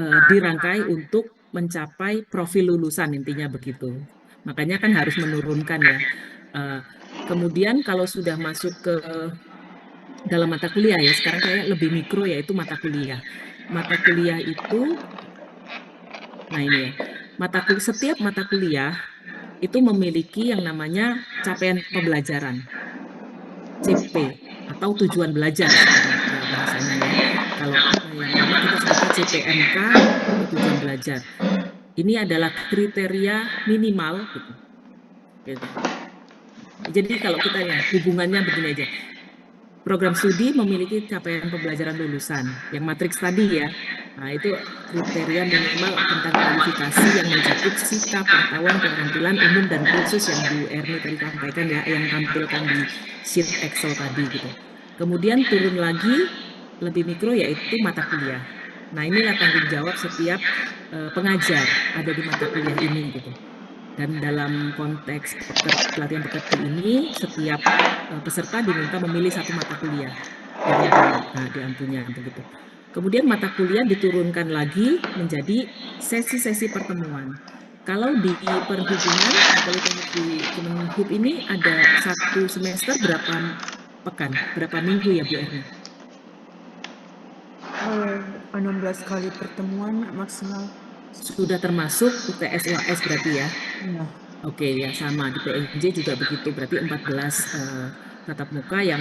dirangkai untuk mencapai profil lulusan, intinya begitu. Makanya kan harus menurunkan ya. Eh, Kemudian kalau sudah masuk ke dalam mata kuliah ya, sekarang kayak lebih mikro yaitu mata kuliah. Mata kuliah itu, nah ini ya, setiap mata kuliah itu memiliki yang namanya capaian pembelajaran, CP, atau tujuan belajar sekarang bahasanya ya. Kalau yang lama kita sebutnya CPMK atau tujuan belajar. Ini adalah kriteria minimal gitu. Gitu. Jadi kalau kita ya hubungannya begini aja. Program studi memiliki capaian pembelajaran lulusan, yang matriks tadi ya. Nah, itu kriteria minimal tentang kualifikasi yang mencakup sikap, pengetahuan, keterampilan umum dan khusus yang Bu Erni tadi sampaikan ya, yang tampilkan di sheet Excel tadi gitu. Kemudian turun lagi lebih mikro yaitu mata kuliah. Nah, inilah tanggung jawab setiap pengajar ada di mata kuliah ini gitu. Dan dalam konteks pelatihan pekerti ini, setiap peserta diminta memilih satu mata kuliah yang di ampunya begitu. Kemudian mata kuliah diturunkan lagi menjadi sesi-sesi pertemuan. Kalau di perhubungan, Politeknik di Kemenhub ini ada satu semester berapa pekan, berapa minggu ya Bu Erni? 16 kali pertemuan maksimal. Sudah termasuk UTS UAS berarti ya? Iya. Oke, ya sama di PNJ juga begitu. Berarti 14 tatap muka yang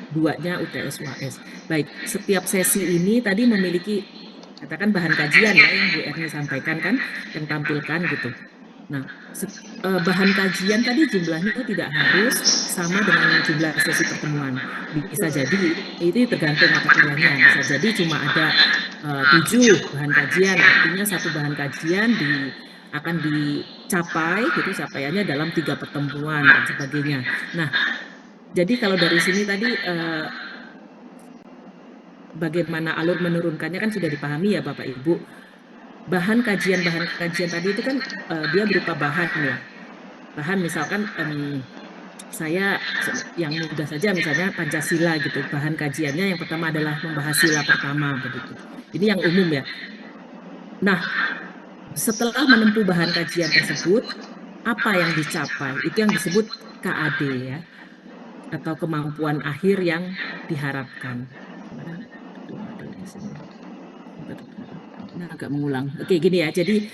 duanya UTS UAS. Baik, setiap sesi ini tadi memiliki katakan bahan kajian ya yang Bu Erni sampaikan kan, yang tampilkan gitu. Nah, bahan kajian tadi jumlahnya tidak harus sama dengan jumlah sesi pertemuan. Bisa jadi itu tergantung mata kuliahnya. Bisa jadi cuma ada 7 bahan kajian, artinya satu bahan kajian akan dicapai gitu capaiannya dalam 3 pertemuan dan sebagainya. Nah, jadi kalau dari sini tadi bagaimana alur menurunkannya kan sudah dipahami ya Bapak Ibu. Bahan kajian tadi itu kan dia berupa bahan ya. Bahan misalkan saya yang mudah saja misalnya Pancasila gitu. Bahan kajiannya yang pertama adalah membahas sila pertama begitu. Ini yang umum ya. Nah, setelah menempuh bahan kajian tersebut, apa yang dicapai? Itu yang disebut KAD ya, atau kemampuan akhir yang diharapkan. Aduh, ada di sini. Nah, agak mengulang. Oke, gini ya. Jadi,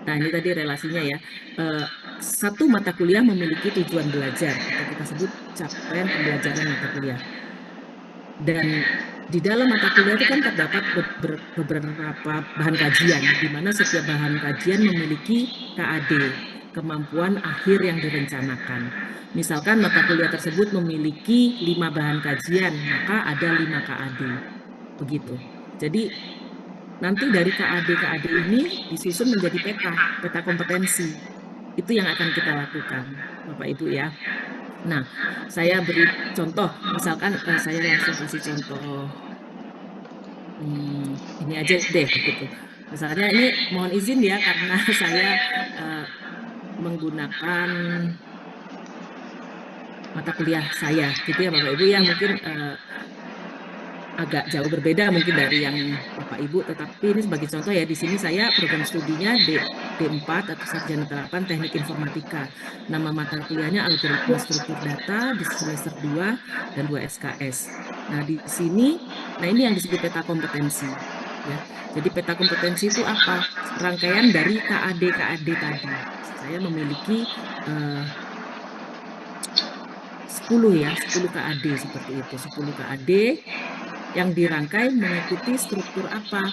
nah ini tadi relasinya ya. Eh, Satu mata kuliah memiliki tujuan belajar, atau kita sebut capaian pembelajaran mata kuliah. Dan di dalam mata kuliah itu kan terdapat beberapa bahan kajian, di mana setiap bahan kajian memiliki KAD, kemampuan akhir yang direncanakan. Misalkan mata kuliah tersebut memiliki 5 bahan kajian, maka ada 5 KAD. Begitu. Jadi nanti dari KAD-KAD ini disusun menjadi peta, peta kompetensi. Itu yang akan kita lakukan, Bapak Ibu ya. Nah, saya beri contoh, misalkan saya langsung kasih contoh ini aja deh gitu. Misalnya ini mohon izin ya karena saya eh, menggunakan mata kuliah saya gitu ya Bapak Ibu ya mungkin agak jauh berbeda mungkin dari yang Bapak Ibu, tetapi ini sebagai contoh ya di sini saya program studinya D4 atau Sarjana Terapan Teknik Informatika. Nama mata kuliahnya Algoritma Struktur Data di semester 2 dan 2 SKS. Nah, di sini ini yang disebut peta kompetensi ya. Jadi peta kompetensi itu apa? Rangkaian dari KAD-KAD tadi. Saya memiliki 10 ya, 10 KAD seperti itu, 10 KAD yang dirangkai mengikuti struktur apa.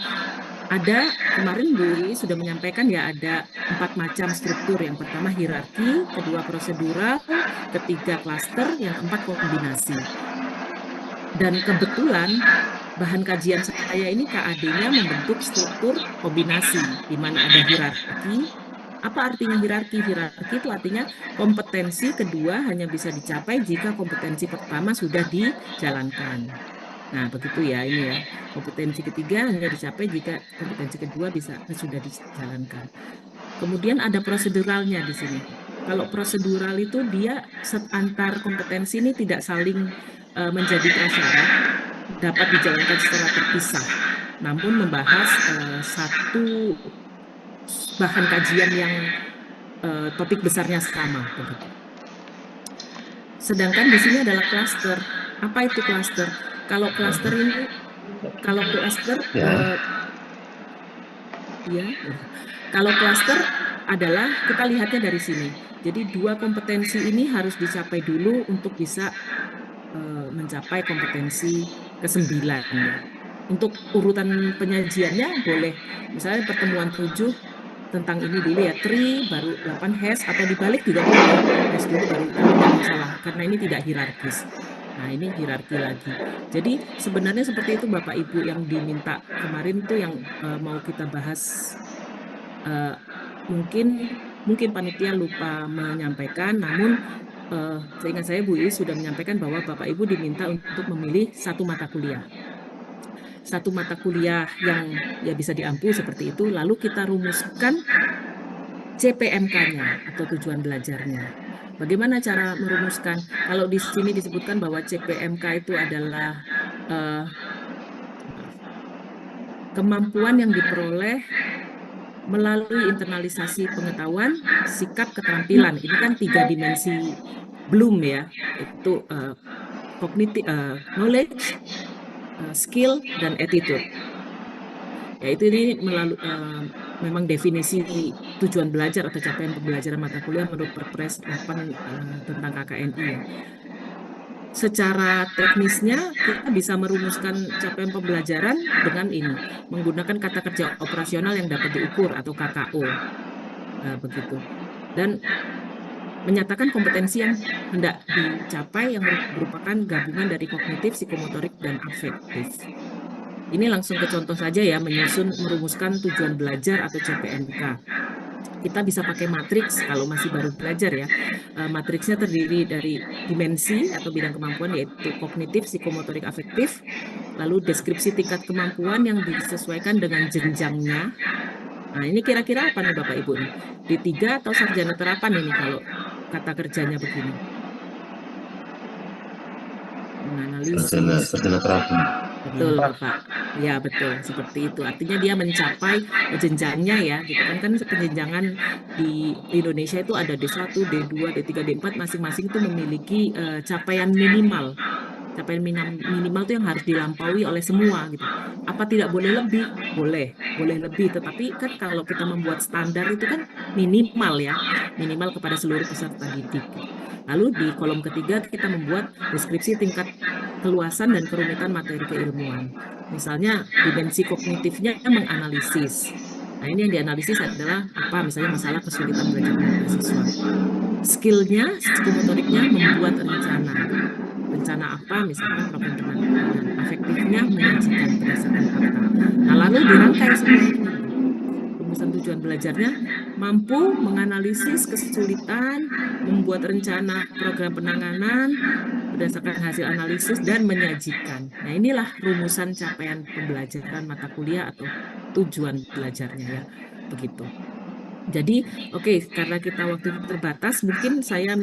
Ada kemarin Bu Iri sudah menyampaikan ya ada 4 macam struktur. Yang pertama hierarki, kedua prosedural, ketiga klaster, yang keempat kombinasi. Dan kebetulan bahan kajian saya ini KAD-nya membentuk struktur kombinasi, di mana ada hierarki. Apa artinya hierarki? Hierarki itu artinya kompetensi kedua hanya bisa dicapai jika kompetensi pertama sudah dijalankan. Nah, begitu ya ini ya. Kompetensi ketiga hanya dicapai jika kompetensi kedua sudah dijalankan. Kemudian ada proseduralnya di sini. Kalau prosedural itu dia antar kompetensi ini tidak saling menjadi prasyarat, dapat dijalankan secara terpisah. namun membahas satu bahan kajian yang topik besarnya sama begitu. Sedangkan di sini adalah klaster. Apa itu klaster? Kalau klaster ini, kalau klaster Ya. ya, kalau klaster adalah kita lihatnya dari sini. Jadi dua kompetensi ini harus dicapai dulu untuk bisa mencapai kompetensi ke-9 ya. Untuk urutan penyajiannya boleh, misalnya pertemuan 7 tentang ini dulu ya, tri, baru 8 has, atau dibalik juga boleh, has dulu baru tri, tidak masalah, karena ini tidak hierarkis. Nah, ini hierarki lagi. Jadi sebenarnya seperti itu Bapak Ibu yang diminta kemarin tuh yang mau kita bahas. Mungkin panitia lupa menyampaikan, namun seingat saya Bu Iis sudah menyampaikan bahwa Bapak Ibu diminta untuk memilih satu mata kuliah. Satu mata kuliah yang ya bisa diampu seperti itu, lalu kita rumuskan CPMK-nya atau tujuan belajarnya. Bagaimana cara merumuskan? Kalau di sini disebutkan bahwa CPMK itu adalah kemampuan yang diperoleh melalui internalisasi pengetahuan, sikap, keterampilan. Ini kan 3 dimensi Bloom ya, itu cognitive, knowledge, skill, dan attitude. Yaitu ini melalui memang definisi tujuan belajar atau capaian pembelajaran mata kuliah menurut Perpres 8 tentang KKNI ya. Secara teknisnya kita bisa merumuskan capaian pembelajaran dengan ini, menggunakan kata kerja operasional yang dapat diukur atau KKO. Begitu. Dan menyatakan kompetensi yang hendak dicapai yang merupakan gabungan dari kognitif, psikomotorik, dan afektif. Ini langsung ke contoh saja ya, merumuskan tujuan belajar atau CPMK. Kita bisa pakai matriks kalau masih baru belajar ya. Matriksnya terdiri dari dimensi atau bidang kemampuan yaitu kognitif, psikomotorik, afektif, lalu deskripsi tingkat kemampuan yang disesuaikan dengan jenjangnya. Nah, ini kira-kira apa nih Bapak Ibu nih? D3 atau sarjana terapan ini kalau kata kerjanya begini? Menganalisis. Sarjana terapan. Betul, Bapak. Ya, betul. Seperti itu. Artinya dia mencapai jenjangnya ya, gitu kan. Kan penjenjangan di Indonesia itu ada D1, D2, D3, D4, masing-masing itu memiliki capaian minimal. Capaian minimal itu yang harus dilampaui oleh semua gitu. Apa tidak boleh lebih? Boleh lebih. Tetapi kan kalau kita membuat standar itu kan minimal ya, minimal kepada seluruh peserta didik. Lalu di kolom ketiga kita membuat deskripsi tingkat keluasan dan kerumitan materi keilmuan. Misalnya dimensi kognitifnya menganalisis. Nah, ini yang dianalisis adalah apa? Misalnya masalah kesulitan belajar mahasiswa. Skillnya, psikomotoriknya membuat rencana. Rencana apa? Misalkan program penanganan. Afektifnya menyajikan berdasarkan fakta. Nah, lalu dirangkai semua ini. Rumusan tujuan belajarnya mampu menganalisis kesulitan, membuat rencana program penanganan berdasarkan hasil analisis, dan menyajikan. Nah, inilah rumusan capaian pembelajaran mata kuliah atau tujuan belajarnya ya. Begitu. Jadi, oke, karena kita waktu itu terbatas, mungkin saya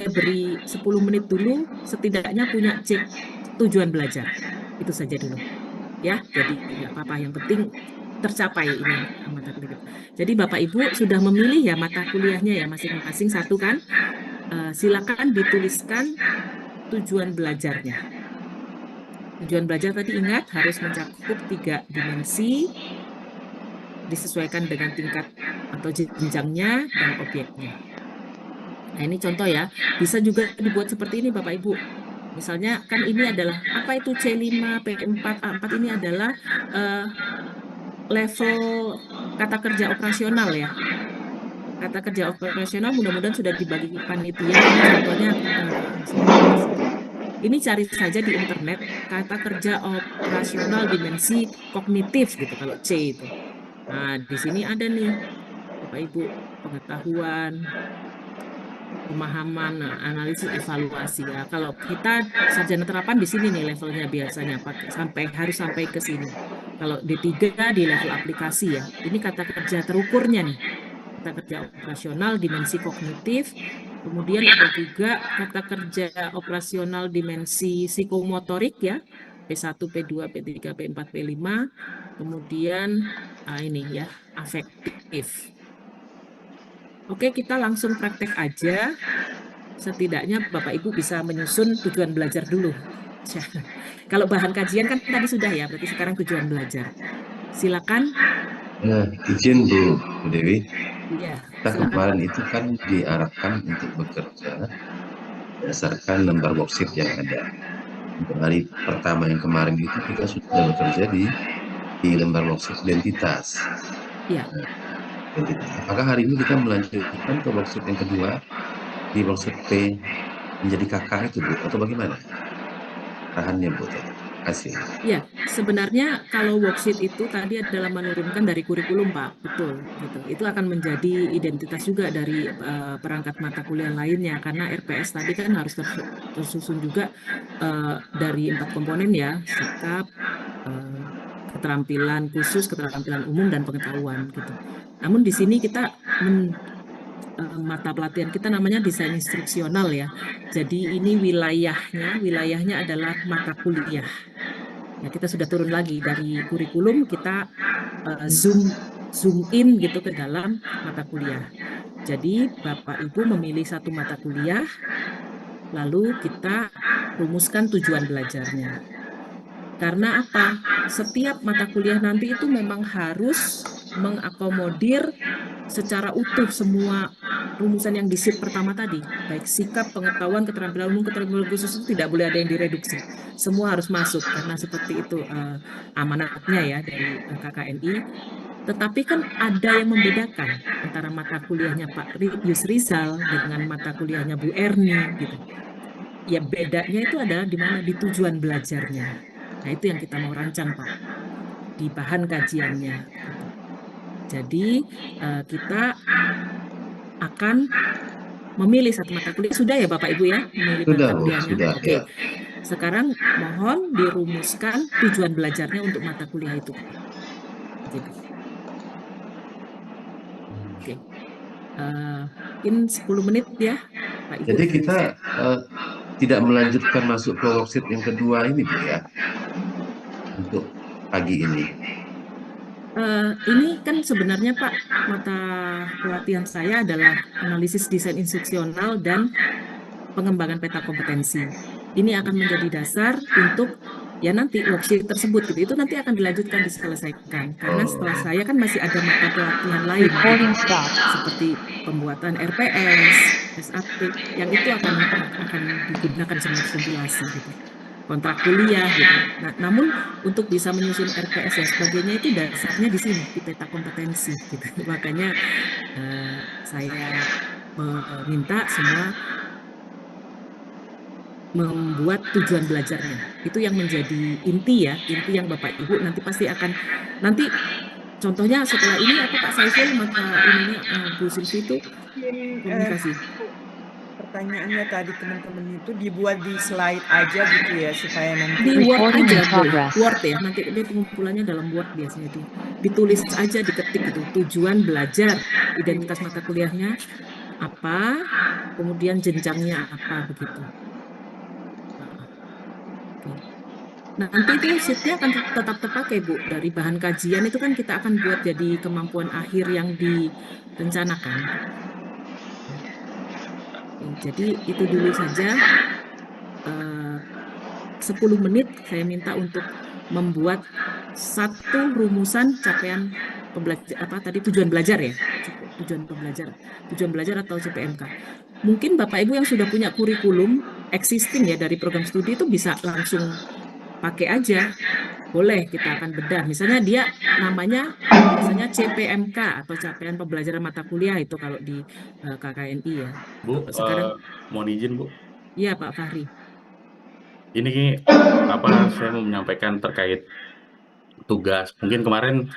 beri 10 menit dulu, setidaknya punya cek tujuan belajar. Itu saja dulu. Ya, jadi nggak apa-apa, yang penting tercapai ini mata kuliah. Jadi Bapak Ibu sudah memilih ya mata kuliahnya ya masing-masing satu kan? Silakan dituliskan tujuan belajarnya. Tujuan belajar tadi ingat harus mencakup 3 dimensi, disesuaikan dengan tingkat atau jenjangnya dan objeknya. Nah, ini contoh ya. Bisa juga dibuat seperti ini Bapak Ibu. Misalnya kan ini adalah apa itu C5, P4, A4 ini adalah level kata kerja operasional ya. Kata kerja operasional mudah-mudahan sudah dibagi panitia. Ini contohnya ini cari saja di internet kata kerja operasional dimensi kognitif gitu kalau C itu. Nah, di sini ada nih Bapak Ibu pengetahuan, pemahaman, analisis, evaluasi ya. Kalau kita sarjana terapan di sini nih levelnya biasanya harus sampai ke sini. Kalau D3 di level aplikasi ya. Ini kata kerja terukurnya nih. Kata kerja operasional dimensi kognitif. Kemudian ada juga kata kerja operasional dimensi psikomotorik ya. P1, P2, P3, P4, P5, kemudian ini ya, afektif. Oke, kita langsung praktek aja. Setidaknya Bapak Ibu bisa menyusun tujuan belajar dulu. Kalau bahan kajian kan tadi sudah ya, berarti sekarang tujuan belajar. Silakan. Izin Bu Dewi, Ya, kita silakan Pak. kemarin itu kan diarahkan untuk bekerja berdasarkan lembar worksheet yang ada. Untuk hari pertama yang kemarin itu kita sudah bekerja di lembar worksheet identitas. Ya. Identitas. Apakah hari ini kita melanjutkan ke worksheet yang kedua di worksheet P menjadi kakak itu Bu, atau bagaimana? Arahannya Bu, terima kasih. Ya, sebenarnya kalau worksheet itu tadi adalah menurunkan dari kurikulum, Pak. Betul, gitu. Itu akan menjadi identitas juga dari perangkat mata kuliah lainnya, karena RPS tadi kan harus tersusun juga dari 4 komponen ya, sikap, keterampilan khusus, keterampilan umum, dan pengetahuan, gitu. Namun di sini kita mata pelatihan kita namanya desain instruksional ya. Jadi ini wilayahnya adalah mata kuliah. Ya, kita sudah turun lagi dari kurikulum, kita zoom in gitu ke dalam mata kuliah. Jadi Bapak Ibu memilih satu mata kuliah, lalu kita rumuskan tujuan belajarnya. Karena apa? Setiap mata kuliah nanti itu memang harus mengakomodir secara utuh semua rumusan yang di sheet pertama tadi, baik sikap, pengetahuan, keterampilan umum, keterampilan khusus, itu tidak boleh ada yang direduksi. Semua harus masuk karena seperti itu amanatnya ya dari KKNI. Tetapi kan ada yang membedakan antara mata kuliahnya Pak Yusrizal dengan mata kuliahnya Bu Erni gitu. Ya bedanya itu adalah di mana di tujuan belajarnya. Nah, itu yang kita mau rancang Pak di bahan kajiannya gitu. Jadi kita akan memilih satu mata kuliah. Sudah ya Bapak Ibu ya, memilih Sudah mata Bu, kuliahnya? sudah ya. Oke. Sekarang mohon dirumuskan tujuan belajarnya untuk mata kuliah itu, Pak. Jadi, oke. Mungkin 10 menit ya, Pak Ibu. Jadi kita tidak melanjutkan masuk ke worksheet yang kedua ini Bu ya, untuk pagi ini. Ini kan sebenarnya Pak, mata pelatihan saya adalah analisis desain instruksional dan pengembangan peta kompetensi. Ini akan menjadi dasar untuk ya nanti worksheet tersebut gitu. Itu nanti akan dilanjutkan diselesaikan. Karena setelah saya kan masih ada mata pelatihan lain gitu. Seperti pembuatan RPS, SAP, yang itu akan digunakan semua kompilasi gitu. Kontrak kuliah gitu. Nah, namun untuk bisa menyusun RPS dan sebagainya itu dasarnya di sini di peta kompetensi gitu. Makanya saya meminta semua membuat tujuan belajarnya. Itu yang menjadi inti ya, inti yang Bapak Ibu nanti pasti akan, nanti contohnya setelah ini apa Kak Saiful, mata ininya Bu Silvi itu komunikasi. Pertanyaannya tadi teman-teman itu dibuat di slide aja gitu ya supaya nanti Di Word aja boleh, Word ya, nanti dia pengumpulannya dalam Word biasanya itu. Ditulis aja, diketik gitu, tujuan belajar, identitas mata kuliahnya apa, kemudian jenjangnya apa, begitu. Oke. Nanti itu sheet-nya akan tetap terpakai, Bu. Dari bahan kajian itu kan kita akan buat jadi kemampuan akhir yang direncanakan. Oke, jadi itu dulu saja. 10 menit saya minta untuk membuat satu rumusan capaian pembelajar apa tadi tujuan belajar ya, tujuan belajar atau CPMK. Mungkin Bapak Ibu yang sudah punya kurikulum existing ya dari program studi itu bisa langsung pakai aja. Boleh, kita akan bedah. Misalnya dia namanya biasanya CPMK atau capaian pembelajaran mata kuliah itu kalau di KKNI ya. Bu, Sekarang mohon izin Bu. iya Pak Fahri. Ini saya mau menyampaikan terkait tugas. Mungkin kemarin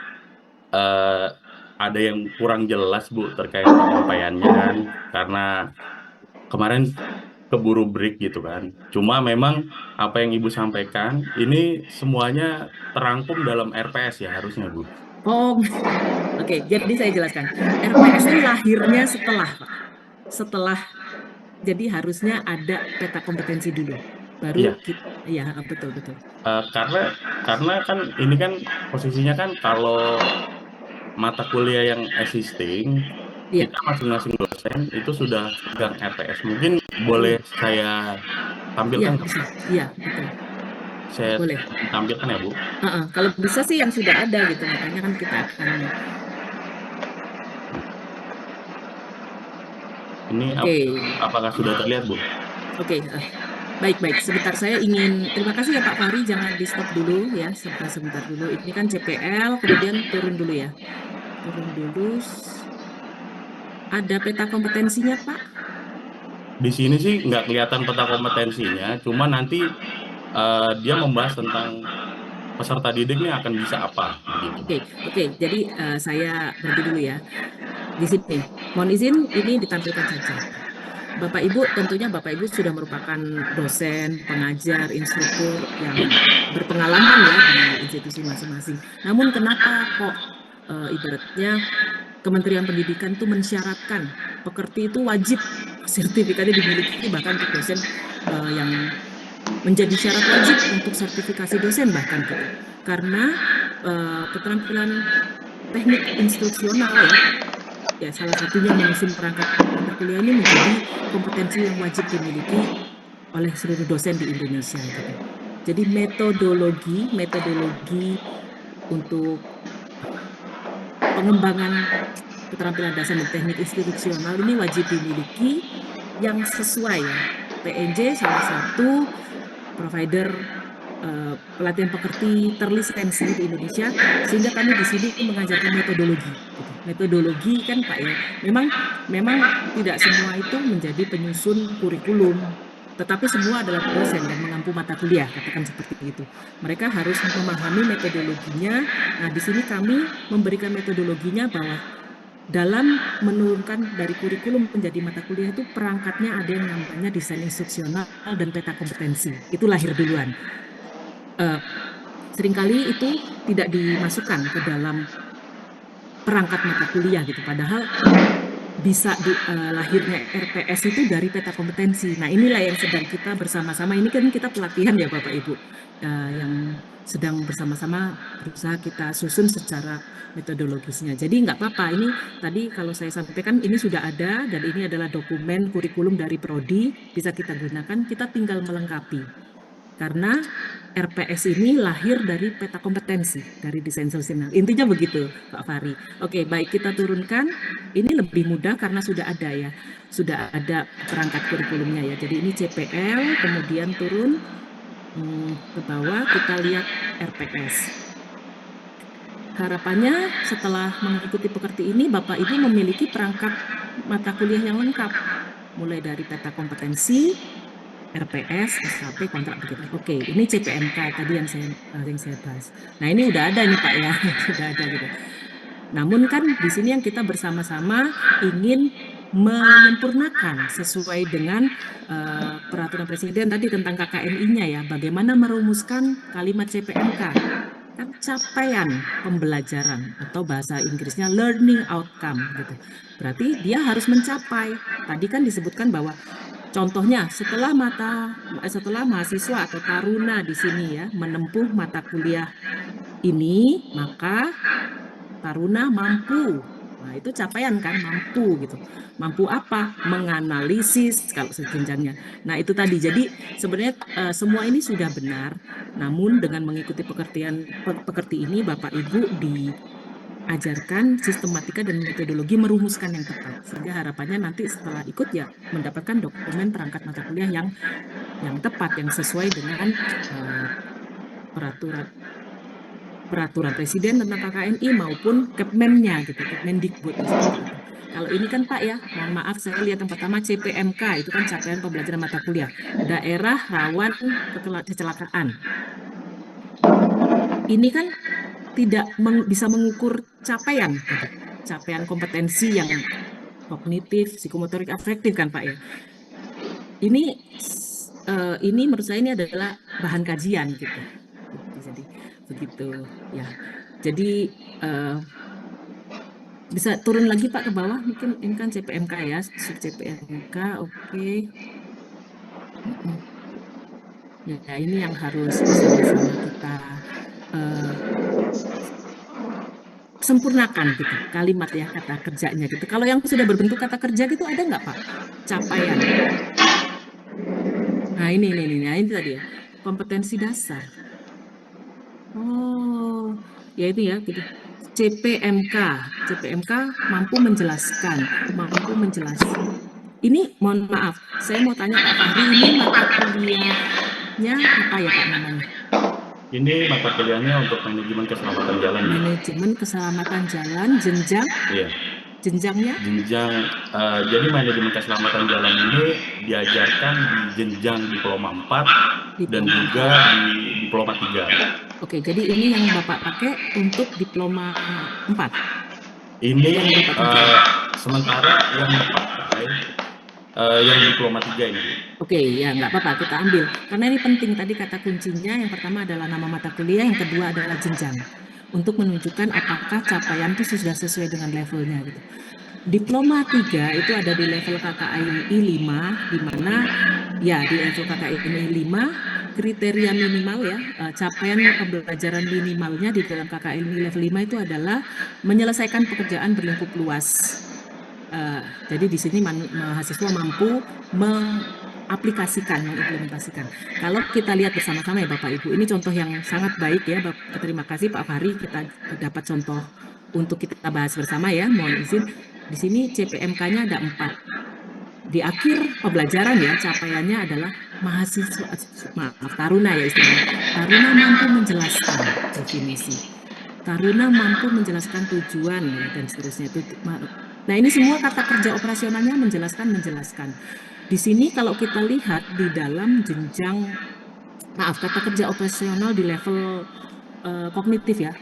eh, ada yang kurang jelas Bu terkait penyampaiannya kan, karena kemarin keburu break gitu kan. Cuma memang apa yang Ibu sampaikan ini semuanya terangkum dalam RPS ya harusnya Bu. Oh, oke. Jadi saya jelaskan. RPS itu lahirnya setelah, Pak. Setelah, jadi harusnya ada peta kompetensi dulu. Baru Iya. kita, ya betul betul. Karena kan ini kan posisinya kan kalau mata kuliah yang existing, Iya, kita masing-masing dosen itu sudah pegang RPS. Mungkin boleh saya iya tampilkan nggak, Bu? bisa. Iya, betul. Saya Boleh. tampilkan ya, Bu. Kalau bisa sih yang sudah ada gitu, makanya kan kita akan Ini oke. apakah sudah terlihat, Bu? Oke, baik. Sebentar, saya ingin terima kasih ya Pak Fahri, jangan di stop dulu ya, sebentar dulu. Ini kan CPL, kemudian turun dulu ya, turun dulu. Ada peta kompetensinya Pak? Di sini sih nggak kelihatan peta kompetensinya, cuma nanti dia membahas tentang peserta didik ini akan bisa apa, begitu. Oke. Jadi saya berhenti dulu ya. Di sini, mohon izin ini ditampilkan saja. Bapak Ibu, tentunya Bapak Ibu sudah merupakan dosen, pengajar, instruktur yang berpengalaman ya di institusi masing-masing. Namun kenapa kok ibaratnya Kementerian Pendidikan itu mensyaratkan pekerti itu wajib sertifikatnya dimiliki bahkan untuk dosen yang menjadi syarat wajib untuk sertifikasi dosen bahkan gitu. Karena keterampilan teknik instruksional ya salah satunya menyusun perangkat mata kuliah ini menjadi kompetensi yang wajib dimiliki oleh seluruh dosen di Indonesia gitu. Jadi metodologi untuk pengembangan keterampilan dasar dan teknik instruksional ini wajib dimiliki yang sesuai ya. PNJ salah satu provider pelatihan pekerti terlisensi di Indonesia, sehingga kami di sini mengajarkan metodologi. Gitu. Metodologi kan Pak ya, memang tidak semua itu menjadi penyusun kurikulum, tetapi semua adalah dosen dan mengampu mata kuliah, katakan seperti itu. Mereka harus memahami metodologinya. Nah, di sini kami memberikan metodologinya bahwa dalam menurunkan dari kurikulum menjadi mata kuliah itu perangkatnya ada yang namanya desain instruksional dan peta kompetensi. Itu lahir duluan. Seringkali itu tidak dimasukkan ke dalam perangkat mata kuliah gitu. Padahal bisa lahirnya RPS itu dari peta kompetensi. Nah, inilah yang sedang kita bersama-sama. Ini kan kita pelatihan ya Bapak Ibu, yang sedang bersama-sama berusaha kita susun secara metodologisnya. Jadi nggak apa-apa. Ini tadi kalau saya sampaikan ini sudah ada dan ini adalah dokumen kurikulum dari Prodi, bisa kita gunakan. Kita tinggal melengkapi. Karena RPS ini lahir dari peta kompetensi, dari desain instruksional. Intinya begitu, Pak Fahri. Oke, baik kita turunkan. Ini lebih mudah karena sudah ada ya. Sudah ada perangkat kurikulumnya ya. Jadi ini CPL, kemudian turun ke bawah, kita lihat RPS. Harapannya setelah mengikuti pekerti ini, Bapak Ibu memiliki perangkat mata kuliah yang lengkap. Mulai dari peta kompetensi, RPS, SKP, kontrak begitu. Oke, ini CPMK tadi yang saya bahas. Nah, ini udah ada nih Pak ya, sudah ada gitu. Namun kan di sini yang kita bersama-sama ingin menyempurnakan sesuai dengan peraturan Presiden tadi tentang KKNI-nya ya, bagaimana merumuskan kalimat CPMK. Kan capaian pembelajaran atau bahasa Inggrisnya learning outcome gitu. Berarti dia harus mencapai. Tadi kan disebutkan bahwa contohnya setelah mahasiswa atau taruna di sini ya menempuh mata kuliah ini, maka taruna mampu. Nah, itu capaian kan mampu gitu. Mampu apa? Menganalisis kalau sejenjangnya. Nah, itu tadi. Jadi sebenarnya semua ini sudah benar, namun dengan mengikuti pekerti ini Bapak Ibu ajarkan sistematika dan metodologi merumuskan yang tepat sehingga harapannya nanti setelah ikut ya mendapatkan dokumen perangkat mata kuliah yang tepat yang sesuai dengan peraturan Presiden tentang KKNI maupun Kepmennya gitu, Kepmendikbud seperti itu. Kalau ini kan Pak ya, mohon maaf saya lihat yang pertama CPMK itu kan capaian pembelajaran mata kuliah daerah rawan kecelakaan. Ini kan tidak bisa mengukur capaian gitu. Capaian kompetensi yang kognitif, psikomotorik afektif kan Pak ya. Ini menurut saya ini adalah bahan kajian gitu. Jadi begitu ya. Jadi bisa turun lagi Pak ke bawah, mungkin ini kan CPMK ya, sub CPMK, oke. Ya, ini yang harus bersama-sama kita eh, sempurnakan gitu, kalimat ya, kata kerjanya gitu. Kalau yang sudah berbentuk kata kerja gitu ada nggak Pak? Capaian. Nah ini tadi ya, kompetensi dasar. Oh, ya itu ya gitu. CPMK, CPMK mampu menjelaskan, mampu menjelaskan. Ini mohon maaf, saya mau tanya Pak Fahri, ini mata kuliahnya apa ya Pak namanya? Ini mata kuliahnya untuk manajemen keselamatan jalan, Bu. Manajemen keselamatan jalan, Iya. jenjangnya Jadi manajemen keselamatan jalan ini diajarkan di jenjang diploma 4 dan diploma juga 4. di diploma 3. Oke, jadi ini yang Bapak pakai untuk diploma 4, Ini yang Bapak eh, tunjukkan. sementara yang dipakai yang diploma 3 ini, Bu. Oke, ya nggak apa-apa, kita ambil. Karena ini penting, tadi kata kuncinya yang pertama adalah nama mata kuliah, yang kedua adalah jenjang. Untuk menunjukkan apakah capaian itu sudah sesuai dengan levelnya gitu. Diploma 3 itu ada di level KKMI 5, di mana ya di level KKMI 5 kriteria minimal ya, capaian pembelajaran minimalnya di dalam KKMI level 5 itu adalah menyelesaikan pekerjaan berlingkup luas. Jadi di sini mahasiswa mampu mengaplikasikan, mengimplementasikan. Kalau kita lihat bersama-sama ya Bapak Ibu, ini contoh yang sangat baik ya. Terima kasih Pak Fahri, kita dapat contoh untuk kita bahas bersama ya. Mohon izin, di sini CPMK-nya ada 4. Di akhir pembelajaran ya, capaiannya adalah mahasiswa, maaf, taruna ya istilahnya. Taruna mampu menjelaskan definisi. Taruna mampu menjelaskan tujuan ya, dan seterusnya itu. Nah, ini semua kata kerja operasionalnya menjelaskan. Di sini kalau kita lihat di dalam jenjang, maaf, kata kerja operasional di level kognitif ya,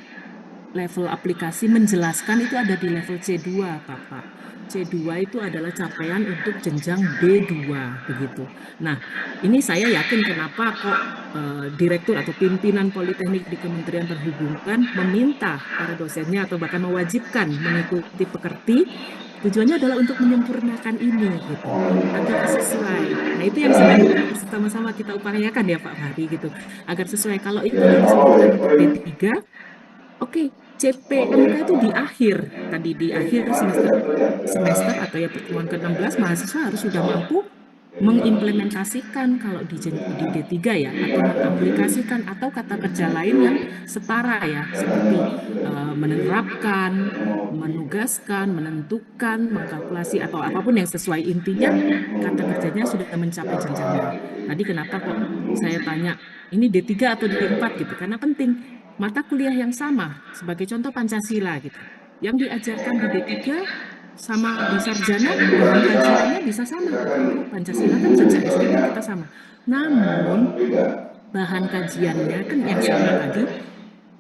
level aplikasi menjelaskan itu ada di level C2, Bapak. C2 itu adalah capaian untuk jenjang D2 begitu. Nah, ini saya yakin kenapa kok direktur atau pimpinan Politeknik di Kementerian Perhubungan meminta para dosennya atau bahkan mewajibkan mengikuti pekerti. Tujuannya adalah untuk menyempurnakan ini gitu, agar sesuai. Nah, itu yang sedang bersama-sama kita upayakan ya Pak Fahri gitu, agar sesuai. Kalau itu yang disebutkan untuk D3, oke, CPMK itu di akhir, tadi di akhir semester atau ya pertemuan ke-16, mahasiswa harus sudah mampu mengimplementasikan kalau di D3 ya, atau mengaplikasikan atau kata kerja lain yang setara ya, seperti menerapkan, menugaskan, menentukan, mengkalkulasi atau apapun yang sesuai, intinya kata kerjanya sudah mencapai jenjangnya. Tadi kenapa kok saya tanya ini D3 atau D4 gitu, karena penting mata kuliah yang sama, sebagai contoh Pancasila gitu. Yang diajarkan di D3 sama di sarjana, bahan kajiannya bisa sama. Pancasila kan sejak SD kan kita sama. Namun bahan kajiannya kan yang sama tadi,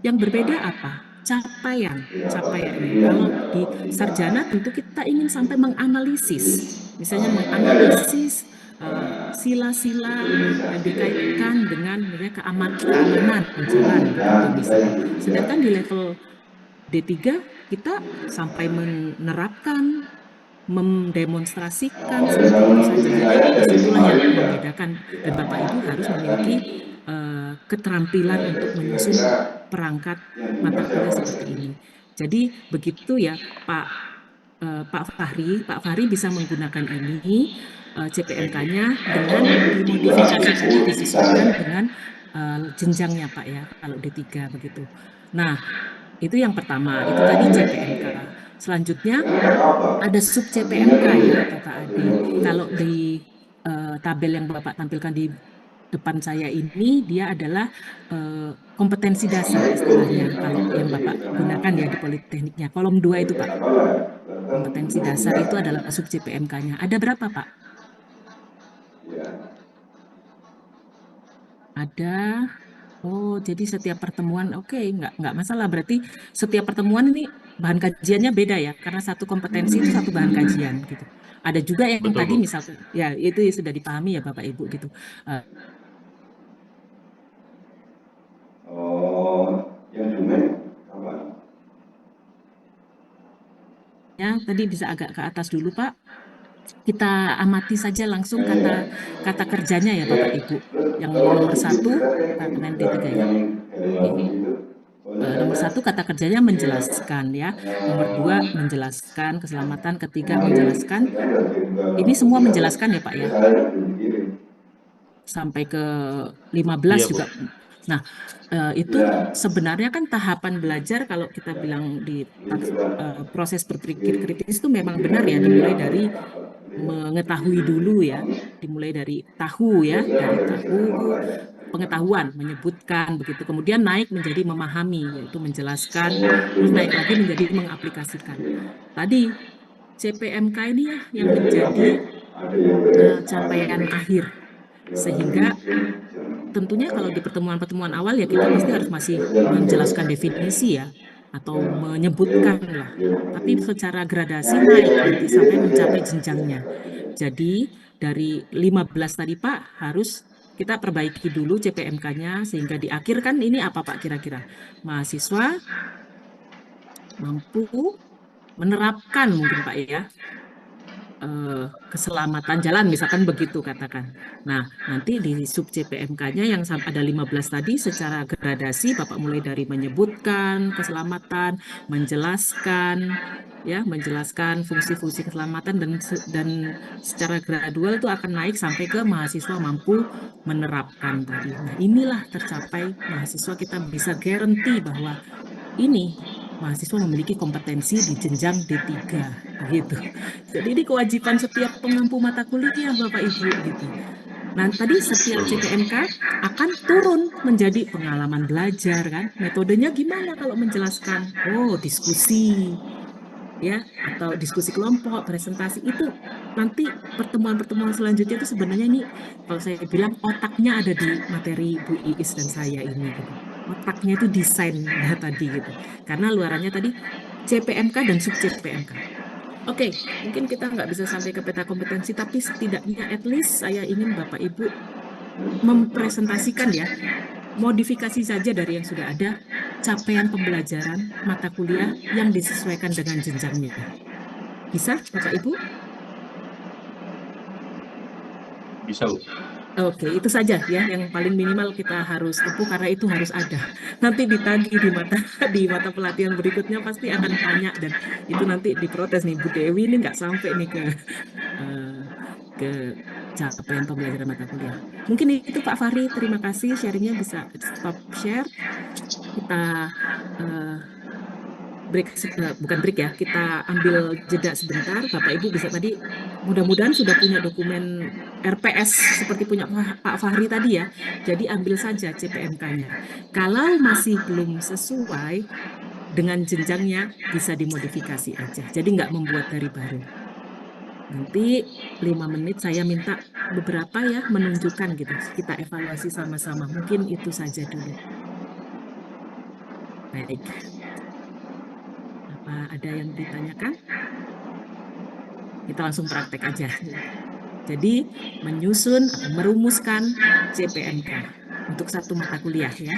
yang berbeda apa? Capaiannya. Kalau di sarjana tentu kita ingin sampai menganalisis, misalnya menganalisis sila-sila yang dikaitkan dengan keamanan jalan begitu misalnya. Sedangkan di level D3 kita sampai menerapkan, mendemonstrasikan seperti itu saja. Jadi disitulah yang membedakan, dan Bapak Ibu harus memiliki keterampilan untuk menyusun perangkat mata kuliah seperti ini. Jadi begitu ya Pak Fahri bisa menggunakan ini CPMK-nya dengan dimodifikasi tadi, disesuaikan dengan jenjangnya Pak ya, kalau D3 begitu. Nah, itu yang pertama, itu tadi CPMK. Selanjutnya ada sub CPMK ya atau KAD. Kalau di tabel yang Bapak tampilkan di depan saya ini, dia adalah kompetensi dasar istilahnya. Kalau yang Bapak gunakan ya di Politekniknya, kolom 2 itu Pak. Kompetensi dasar itu adalah sub CPMK-nya. Ada berapa Pak? Ada. Oh, jadi setiap pertemuan, oke, nggak masalah. Berarti setiap pertemuan ini bahan kajiannya beda ya, karena satu kompetensi itu satu bahan kajian gitu. Ada juga yang Betul, tadi Bu. misalkan, ya itu sudah dipahami ya Bapak Ibu gitu. Eh, ya, tadi bisa agak ke atas dulu Pak. Kita amati saja langsung kata kerjanya ya Bapak Ibu. Yang nomor satu, karena yang D3 ya. Oke. Nomor satu kata kerjanya menjelaskan ya. Nomor dua menjelaskan keselamatan. Ketiga menjelaskan. Ini semua menjelaskan ya Pak ya. Sampai ke 15 Iya, Bu. juga. Nah, itu sebenarnya kan tahapan belajar kalau kita bilang di proses berpikir kritis itu memang benar ya, dimulai dari mengetahui dulu ya, dimulai dari tahu ya, dari tahu pengetahuan, menyebutkan begitu, kemudian naik menjadi memahami, yaitu menjelaskan, terus naik lagi menjadi mengaplikasikan. Tadi CPMK ini ya yang menjadi capaian akhir, sehingga tentunya kalau di pertemuan-pertemuan awal ya kita pasti harus masih menjelaskan definisi ya, atau menyebutkan lah. Tapi secara gradasi naik nanti sampai mencapai jenjangnya. Jadi dari 15 tadi Pak harus kita perbaiki dulu CPMK-nya sehingga di akhir kan ini apa Pak kira-kira? Mahasiswa mampu menerapkan mungkin Pak ya, keselamatan jalan, misalkan begitu katakan. Nah, nanti di sub CPMK-nya yang ada 15 tadi secara gradasi, Bapak mulai dari menyebutkan keselamatan, menjelaskan, ya, menjelaskan fungsi-fungsi keselamatan dan secara gradual itu akan naik sampai ke mahasiswa mampu menerapkan tadi. Nah, inilah tercapai mahasiswa kita bisa guarantee bahwa ini mahasiswa memiliki kompetensi di jenjang D3 begitu. Jadi ini kewajiban setiap pengampu mata kuliah Bapak Ibu gitu. Nah, tadi setiap CPMK akan turun menjadi pengalaman belajar kan. Metodenya gimana kalau menjelaskan? Oh, diskusi ya, atau diskusi kelompok, presentasi itu nanti pertemuan-pertemuan selanjutnya itu sebenarnya ini kalau saya bilang otaknya ada di materi Bu Iis dan saya ini gitu. Otaknya itu desainnya tadi gitu. Karena luarannya tadi CPMK dan sub CPMK. Oke, mungkin kita nggak bisa sampai ke peta kompetensi, tapi setidaknya at least saya ingin Bapak Ibu mempresentasikan ya, modifikasi saja dari yang sudah ada, capaian pembelajaran mata kuliah yang disesuaikan dengan jenjangnya. Bisa, Bapak Ibu? Bisa, Bu. Oke, itu saja ya yang paling minimal kita harus tempuh karena itu harus ada. Nanti ditagih di mata di mata pelatihan berikutnya pasti akan tanya dan itu nanti diprotes nih Bu Dewi ini nggak sampai nih eh, ke capaian pembelajaran mata kuliah. Mungkin itu Pak Fahri, terima kasih sharingnya bisa stop share. Kita eh, bukan break ya, kita ambil jeda sebentar. Bapak Ibu bisa tadi mudah-mudahan sudah punya dokumen RPS seperti punya Pak Fahri tadi ya. Jadi ambil saja CPMK-nya. Kalau masih belum sesuai dengan jenjangnya bisa dimodifikasi aja. Jadi nggak membuat dari baru. Nanti 5 menit saya minta beberapa ya menunjukkan gitu. Kita evaluasi sama-sama. Mungkin itu saja dulu. Baik. Apa ada yang ditanyakan? Kita langsung praktek aja. Jadi menyusun atau merumuskan CPMK untuk satu mata kuliah ya.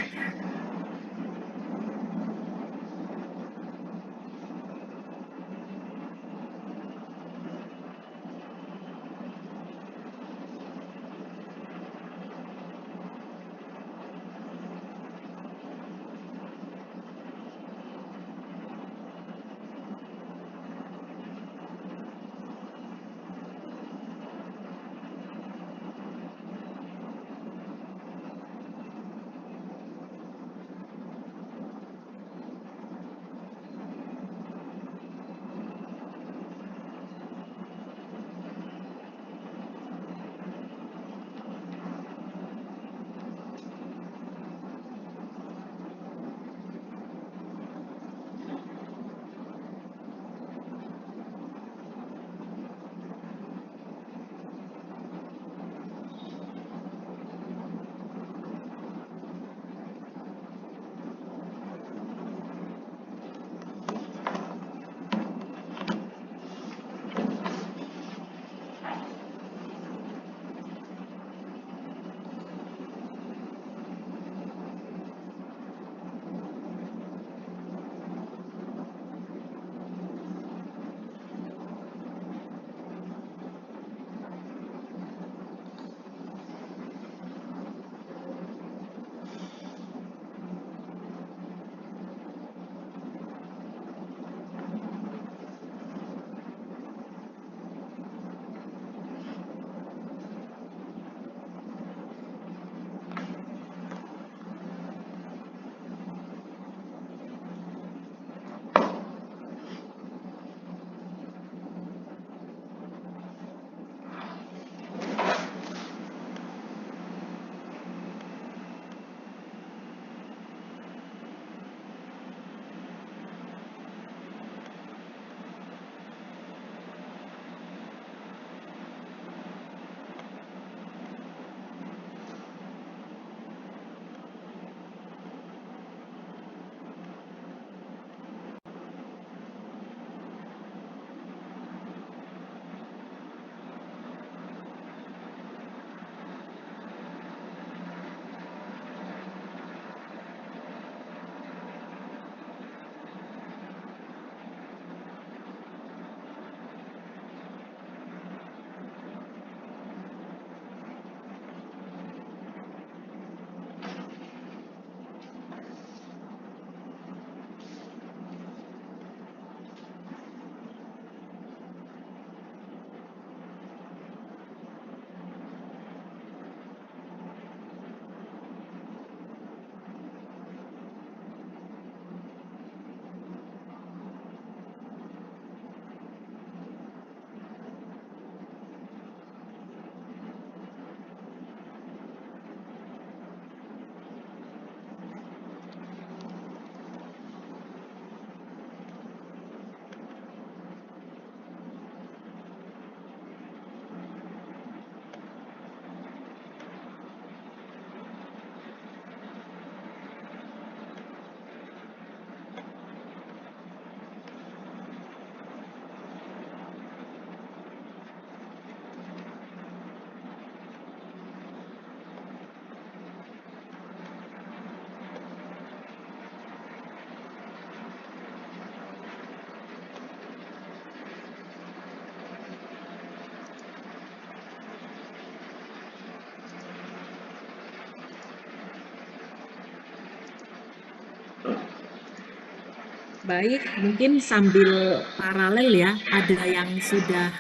Baik, mungkin sambil paralel ya, ada yang sudah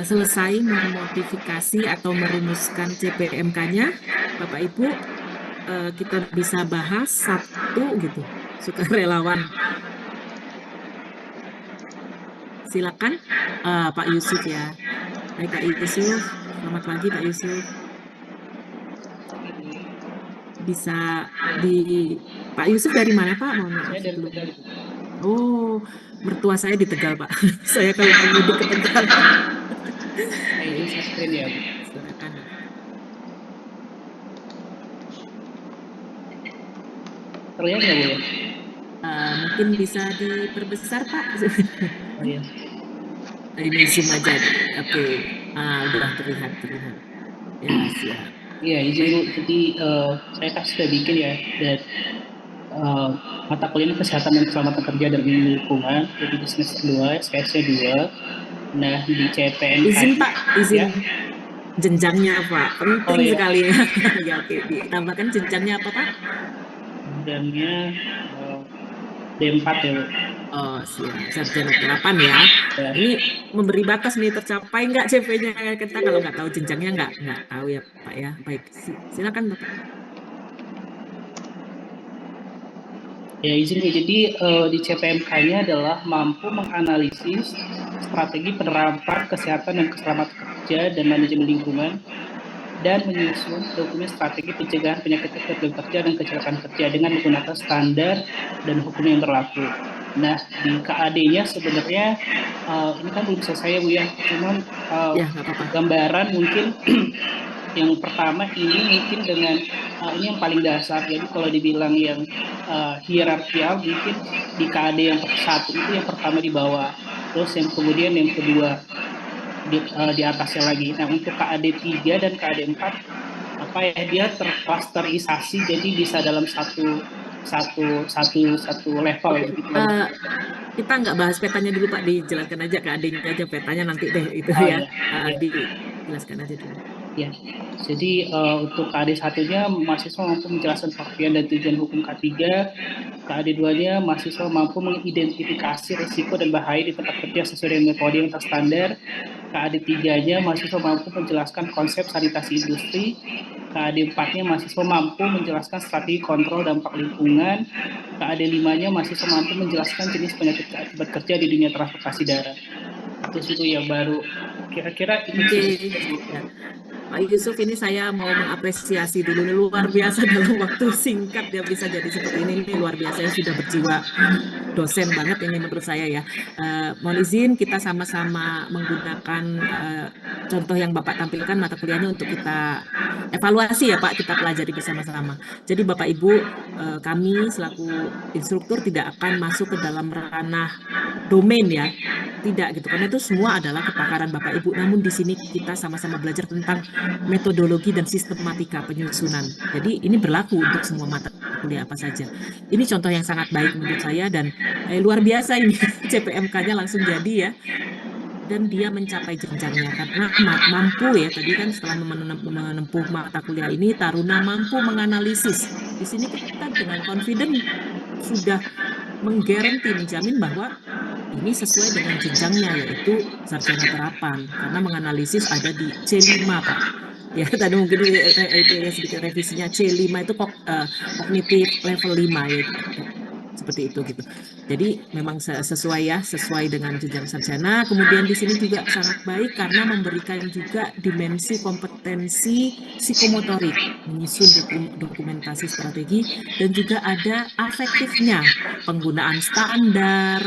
selesai memodifikasi atau merumuskan CPMK-nya, Bapak Ibu, kita bisa bahas satu gitu, sukarelawan. Silakan, Pak Yusuf ya. Baik, Pak Yusuf, selamat pagi Pak Yusuf. Bisa Pak Yusuf dari mana Pak? Mohon maaf Saya dari sebelum. Tegal, Bu. Oh, mertua saya di Tegal Pak. Saya kalau mudik ke Tegal. Saya izin share screen ya, Bu. Silakan. Terlihat nggak, Bu ya? Mungkin bisa diperbesar Pak. Oh iya. Ini zoom aja deh. Oke. Udah terlihat. Ya, siap. Iya, izin Bu. Jadi saya kan sudah bikin ya, dan mata kuliah kesehatan dan keselamatan kerja dan lingkungan, jadi di semester 2, SKS-nya 2. Nah, di CPNK Izin Pak, izin ya. jenjangnya Pak. Oh Penting iya, sekali ya. Ya, oke. Ditambahkan jenjangnya apa Pak? jenjangnya D4 ya, Bu. Oh, siap. Sarjana terapan ya. Ya. Ini memberi batas nih, tercapai nggak CP-nya? Kita kalau nggak tahu jenjangnya nggak tahu ya Pak ya. Baik, silakan Bapak. Ya, izin Bu. Jadi di CPMK-nya adalah mampu menganalisis strategi penerapan kesehatan dan keselamatan kerja dan manajemen lingkungan, dan menyusun dokumen strategi pencegahan penyakit kerja dan kecelakaan kerja dengan menggunakan standar dan hukum yang berlaku. Nah, di KAD-nya sebenarnya ini kan belum selesai ya Bu ya, cuman Ya, nggak apa-apa. gambaran mungkin yang pertama ini mungkin dengan ini yang paling dasar. Jadi kalau dibilang yang hierarkial, mungkin di KAD yang satu itu yang pertama di bawah, terus yang kemudian yang kedua di atasnya lagi. Nah, untuk KAD 3 dan KAD 4 apa ya, dia terklasterisasi, jadi bisa dalam satu level ya, gitu. Kita nggak bahas petanya dulu Pak, dijelaskan aja ke adanya aja petanya nanti deh itu Oh, ya. iya. Dijelaskan aja dulu. Ya, jadi untuk KAD 1-nya mahasiswa mampu menjelaskan pengertian dan tujuan hukum K3, KAD 2-nya mahasiswa mampu mengidentifikasi risiko dan bahaya di tempat kerja sesuai dengan metode yang terstandar, KAD 3-nya mahasiswa mampu menjelaskan konsep sanitasi industri, KAD 4-nya mahasiswa mampu menjelaskan strategi kontrol dampak lingkungan, KAD 5-nya mahasiswa mampu menjelaskan jenis penyakit akibat kerja di dunia transportasi darat. Itu situ yang baru. Kira-kira ini Ya. Pak Yusuf, ini saya mau mengapresiasi dulu, ini luar biasa dalam waktu singkat dia bisa jadi seperti ini luar biasa, ya sudah berjiwa dosen banget ini menurut saya ya. Mohon izin kita sama-sama menggunakan contoh yang Bapak tampilkan mata kuliahnya untuk kita evaluasi ya Pak, kita pelajari bersama-sama. Jadi Bapak Ibu, kami selaku instruktur tidak akan masuk ke dalam ranah domain ya. Tidak gitu, karena itu semua adalah kepakaran Bapak Ibu. Namun di sini kita sama-sama belajar tentang metodologi dan sistematika penyusunan. Jadi ini berlaku untuk semua mata kuliah apa saja. Ini contoh yang sangat baik menurut saya dan luar biasa ini CPMK-nya langsung jadi ya. Dan dia mencapai jenjangnya karena mampu ya, tadi kan setelah menempuh mata kuliah ini Taruna mampu menganalisis. Di sini kita dengan confident sudah menggaranti, menjamin bahwa ini sesuai dengan jenjangnya yaitu sarjana terapan karena menganalisis ada di C5 Pak. Ya tadi mungkin itu ya sedikit revisinya, C5 itu kognitif level 5 ya seperti itu gitu. Jadi memang sesuai ya, sesuai dengan jenjang sarjana. Kemudian di sini juga sangat baik karena memberikan juga dimensi kompetensi psikomotorik, menyusun dokumentasi strategi dan juga ada afektifnya, penggunaan standar,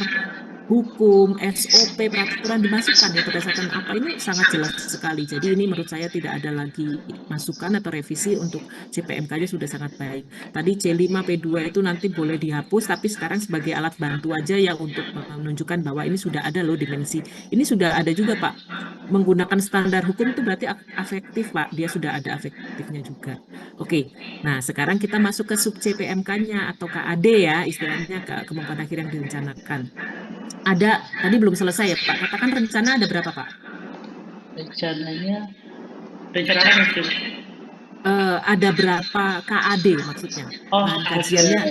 hukum, SOP, peraturan dimasukkan ya berdasarkan apa, ini sangat jelas sekali. Jadi ini menurut saya tidak ada lagi masukan atau revisi untuk CPMK-nya sudah sangat baik. Tadi C5, P2 itu nanti boleh dihapus, tapi sekarang sebagai alat bantu aja ya untuk menunjukkan bahwa ini sudah ada loh dimensi. Ini sudah ada juga Pak. Menggunakan standar hukum itu berarti afektif Pak. Dia sudah ada afektifnya juga. Oke, nah sekarang kita masuk ke sub CPMK-nya atau KAD ya, istilahnya kemampuan akhir yang direncanakan. Ada, tadi belum selesai ya Pak. Katakan rencana ada berapa Pak? Rencananya mungkin. Ada berapa KAD maksudnya? Bahan kajiannya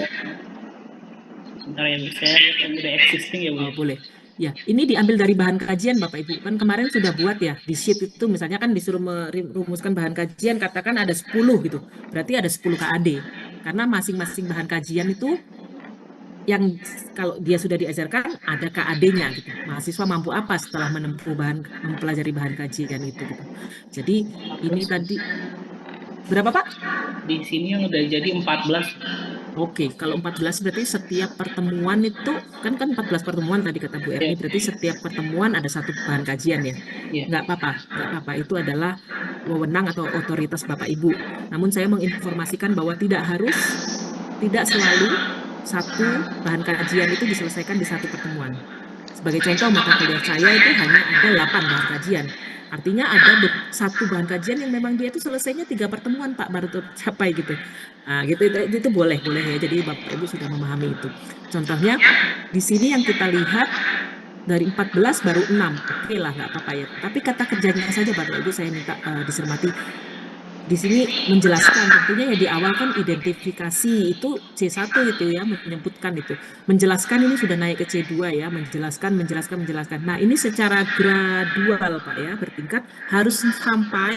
Bentar ya, Bu. Saya lihat yang udah existing ya, Bu. Oh, boleh. Ya, ini diambil dari bahan kajian Bapak Ibu. Kan kemarin sudah buat ya di sheet itu misalnya kan disuruh merumuskan bahan kajian katakan ada 10 gitu. Berarti ada 10 KAD. Karena masing-masing bahan kajian itu yang kalau dia sudah diajarkan ada KAD-nya gitu. Mahasiswa mampu apa setelah mempelajari bahan kajian itu gitu. Jadi ini tadi berapa Pak? Di sini yang udah jadi 14. Oke, kalau 14 berarti setiap pertemuan itu kan 14 pertemuan tadi kata Bu Erni, Ya, berarti setiap pertemuan ada satu bahan kajian ya. ya. Nggak apa-apa, nggak apa-apa. Itu adalah wewenang atau otoritas Bapak Ibu. Namun saya menginformasikan bahwa tidak selalu satu bahan kajian itu diselesaikan di satu pertemuan. Sebagai contoh, mata kuliah saya itu hanya ada 8 bahan kajian. Artinya ada satu bahan kajian yang memang dia itu selesainya 3 pertemuan, Pak, baru tercapai gitu. Nah, gitu itu boleh ya. Jadi Bapak Ibu sudah memahami itu. Contohnya di sini yang kita lihat dari 14 baru 6. Oke lah, nggak apa-apa ya. Tapi kata kerjanya saja Bapak Ibu saya minta dicermati. Di sini menjelaskan tentunya ya di awal kan identifikasi itu C1 itu ya menyebutkan itu. Menjelaskan ini sudah naik ke C2 ya, menjelaskan. Nah, ini secara gradual Pak ya, bertingkat harus sampai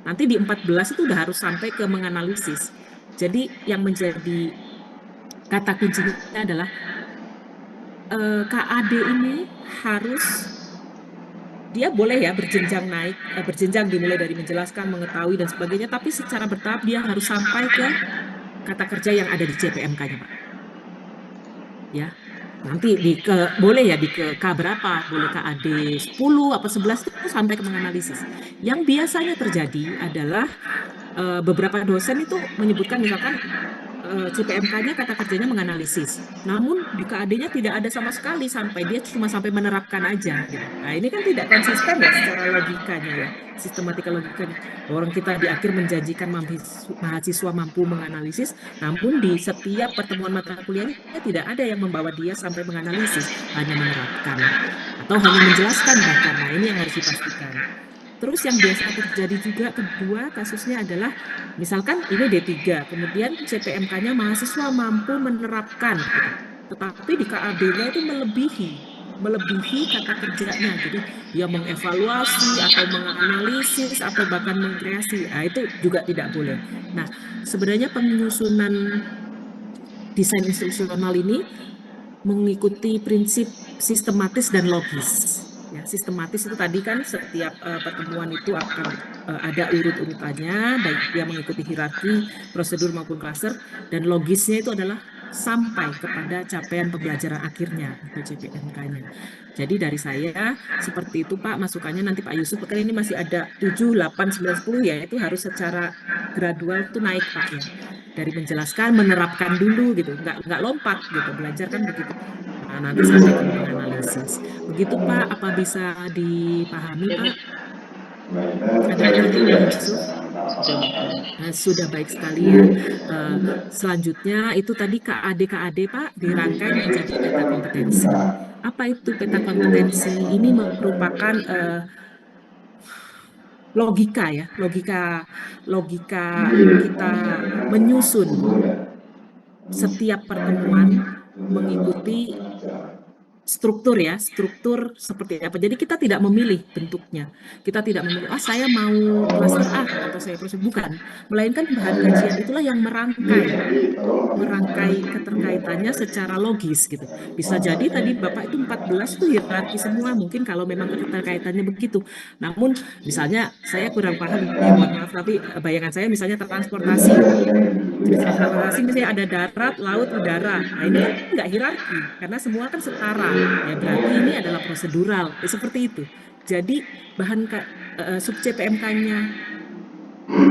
nanti di 14 itu udah harus sampai ke menganalisis. Jadi yang menjadi kata kuncinya adalah KAD ini harus dia boleh ya berjenjang dimulai dari menjelaskan, mengetahui dan sebagainya, tapi secara bertahap dia harus sampai ke kata kerja yang ada di CPMK-nya, Pak. Ya. Nanti boleh ya di ke K berapa, boleh KAD 10 atau 11 itu sampai ke menganalisis. Yang biasanya terjadi adalah beberapa dosen itu menyebutkan misalkan CPMK-nya kata kerjanya menganalisis. Namun di KAD-nya tidak ada sama sekali dia cuma sampai menerapkan aja gitu. Nah, ini kan tidak konsisten ya secara logikanya ya, sistematika logikanya. Orang kita di akhir menjanjikan mahasiswa mampu menganalisis, namun di setiap pertemuan mata kuliahnya tidak ada yang membawa dia sampai menganalisis, hanya menerapkan atau hanya menjelaskan bahkan. Nah, ini yang harus dipastikan. Terus yang biasa terjadi juga kedua kasusnya adalah misalkan ini D3, kemudian CPMK-nya mahasiswa mampu menerapkan gitu. Tetapi di KAD-nya itu melebihi kata kerjanya. Jadi dia mengevaluasi atau menganalisis atau bahkan mengkreasi. Nah, itu juga tidak boleh. Nah, sebenarnya penyusunan desain instruksional ini mengikuti prinsip sistematis dan logis. Ya, sistematis itu tadi kan setiap pertemuan itu akan ada urut-urutannya, baik dia mengikuti hierarki, prosedur maupun klaser, dan logisnya itu adalah sampai kepada capaian pembelajaran akhirnya atau CPMK-nya. Jadi dari saya seperti itu Pak, masukannya nanti Pak Yusuf, karena ini masih ada 7, 8, 9, 10 ya, itu harus secara gradual itu naik Pak ya. Dari menjelaskan, menerapkan dulu gitu, nggak lompat gitu, belajar kan begitu. Nah, nanti sampai ke menganalisis. Begitu Pak, apa bisa dipahami Ya, Bu. Pak? Ada pertanyaan Pak Yusuf? Sudah, Bu. Sudah baik sekali ya. Selanjutnya itu tadi KAD Pak dirangkai menjadi peta kompetensi. Apa itu peta kompetensi? Ini merupakan logika ya, logika kita menyusun setiap pertemuan mengikuti struktur seperti apa. Jadi kita tidak memilih bentuknya. Kita tidak memilih, saya mau klaster A atau saya bukan. Melainkan bahan kajian itulah yang merangkai keterkaitannya secara logis gitu. Bisa jadi tadi Bapak itu 14 itu hierarki semua, mungkin kalau memang keterkaitannya begitu. Namun misalnya saya kurang paham ya, mohon maaf, tapi bayangan saya misalnya transportasi gitu. Jadi transportasi misalnya ada darat, laut, udara. Nah, ini kan nggak hierarki, karena semua kan setara. Ya berarti ini adalah prosedural, seperti itu. Jadi bahan sub CPMK-nya,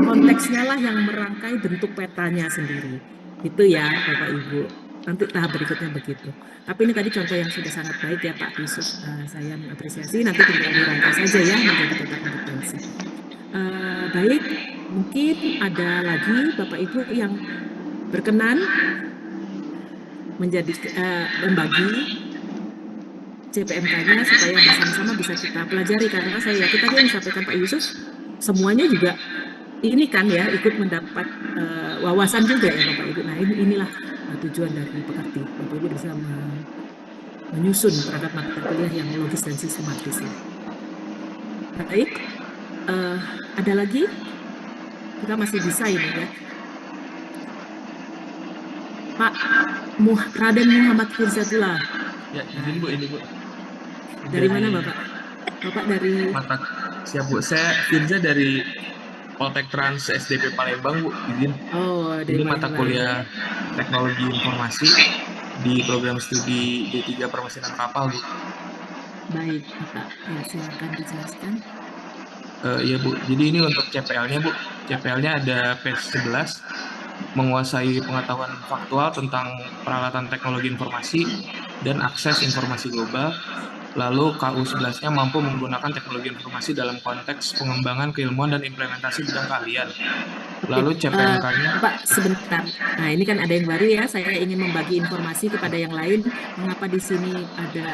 konteksnya lah yang merangkai bentuk petanya sendiri. Itu ya Bapak Ibu. Nanti tahap berikutnya begitu. Tapi ini tadi contoh yang sudah sangat baik ya Pak Yusuf. Saya mengapresiasi, nanti tinggal dirangkai saja ya menjadi peta kompetensi. Baik, mungkin ada lagi Bapak Ibu yang berkenan membagi CPMK-nya supaya bersama-sama bisa kita pelajari, karena saya yakin tadi yang disampaikan Pak Yusuf semuanya juga ini kan ya ikut mendapat wawasan juga ya Bapak Ibu. Nah inilah tujuan dari pekerti. Bapak Ibu bisa menyusun perangkat mata kuliah yang logis dan sistematis ya. Baik, ada lagi? Kita masih bisa ini ya. Pak Raden Muhammad Firzatullah. Ya, izin Bu, ini Bu. Dari mana Bapak? Bapak dari mata siap Bu. Saya Firza dari Poltek Trans SDP Palembang Bu, izin. dari Ini mata Palembang. kuliah Teknologi Informasi di program studi D3 Permesinan Kapal Bu. Baik, Bapak. Ya, silakan dijelaskan. Iya Bu, jadi ini untuk CPL-nya Bu. CPL-nya ada PS11, menguasai pengetahuan faktual tentang peralatan teknologi informasi dan akses informasi global. Lalu KU11-nya mampu menggunakan teknologi informasi dalam konteks pengembangan keilmuan dan implementasi bidang keahlian. Lalu CPMK-nya, Pak, sebentar. Nah, ini kan ada yang baru ya. Saya ingin membagi informasi kepada yang lain. Mengapa di sini ada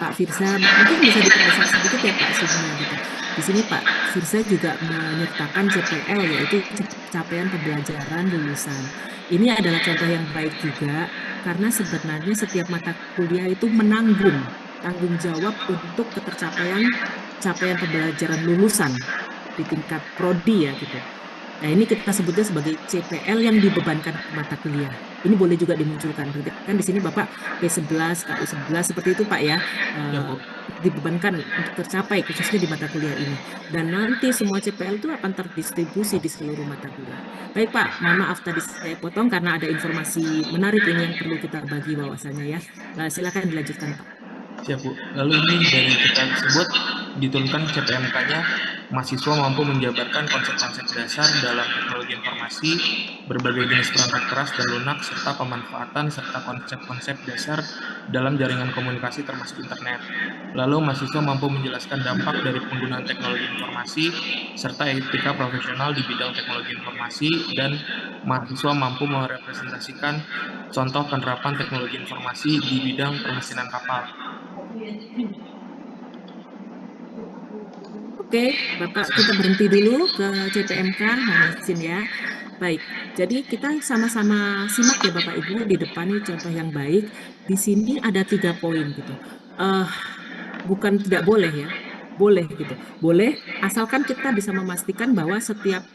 Pak Firza? Mungkin bisa diperbesar sedikit ya Pak Zoom-nya gitu. Di sini Pak Firza juga menyertakan CPL, yaitu capaian pembelajaran lulusan. Ini adalah contoh yang baik juga, karena sebenarnya setiap mata kuliah itu menanggung tanggung jawab untuk capaian pembelajaran lulusan di tingkat prodi ya gitu. Nah, ini kita sebutnya sebagai CPL yang dibebankan ke mata kuliah. Ini boleh juga dimunculkan. Berarti kan di sini Bapak P11, KU11 seperti itu Pak ya. Dibebankan untuk tercapai khususnya di mata kuliah ini. Dan nanti semua CPL itu akan terdistribusi di seluruh mata kuliah. Baik Pak, mohon maaf tadi saya potong karena ada informasi menarik ini yang perlu kita bagi bahwasannya ya. Silakan dilanjutkan Pak. siap Bu. Lalu ini dari CPL tersebut diturunkan CPMK-nya, mahasiswa mampu menjabarkan konsep-konsep dasar dalam teknologi informasi, berbagai jenis perangkat keras dan lunak, serta pemanfaatan serta konsep-konsep dasar dalam jaringan komunikasi termasuk internet. Lalu mahasiswa mampu menjelaskan dampak dari penggunaan teknologi informasi serta etika profesional di bidang teknologi informasi, dan mahasiswa mampu merepresentasikan contoh penerapan teknologi informasi di bidang permesinan kapal. Oke, Bapak, kita berhenti dulu ke CPMK, mohon izin ya. Baik, jadi kita sama-sama simak ya Bapak Ibu, di depan ini contoh yang baik. Di sini ada 3 poin gitu. Bukan tidak boleh ya, boleh gitu. Boleh, asalkan kita bisa memastikan bahwa setiap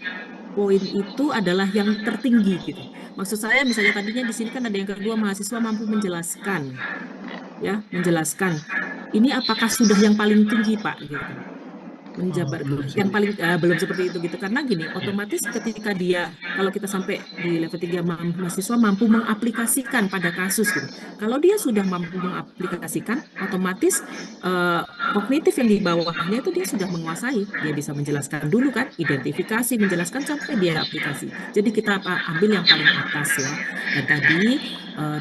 poin itu adalah yang tertinggi gitu. Maksud saya misalnya tadinya di sini kan ada yang kedua, mahasiswa mampu menjelaskan, ya, menjelaskan. Ini apakah sudah yang paling tinggi Pak gitu? Menjabar yang paling belum seperti itu gitu, karena gini, otomatis ketika dia, kalau kita sampai di level 3 mahasiswa mampu mengaplikasikan pada kasus gitu, kalau dia sudah mampu mengaplikasikan, otomatis kognitif yang di bawahnya itu dia sudah menguasai, dia bisa menjelaskan dulu kan, identifikasi, menjelaskan sampai dia aplikasi. Jadi kita ambil yang paling atas ya, dan tadi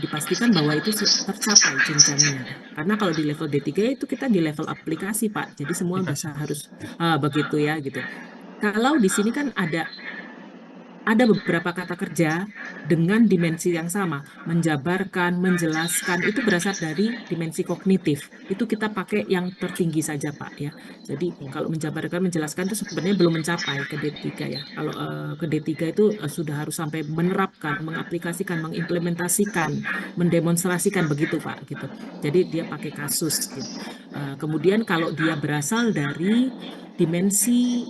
dipastikan bahwa itu tercapai jenjangnya, karena kalau di level D3 itu kita di level aplikasi Pak, jadi semua bisa harus begitu ya gitu. Kalau di sini kan ada beberapa kata kerja dengan dimensi yang sama, menjabarkan, menjelaskan, itu berasal dari dimensi kognitif. Itu kita pakai yang tertinggi saja Pak ya. Jadi kalau menjabarkan, menjelaskan itu sebenarnya belum mencapai ke D3 ya. Kalau ke D3 itu sudah harus sampai menerapkan, mengaplikasikan, mengimplementasikan, mendemonstrasikan begitu Pak gitu. Jadi dia pakai kasus gitu. Kemudian kalau dia berasal dari dimensi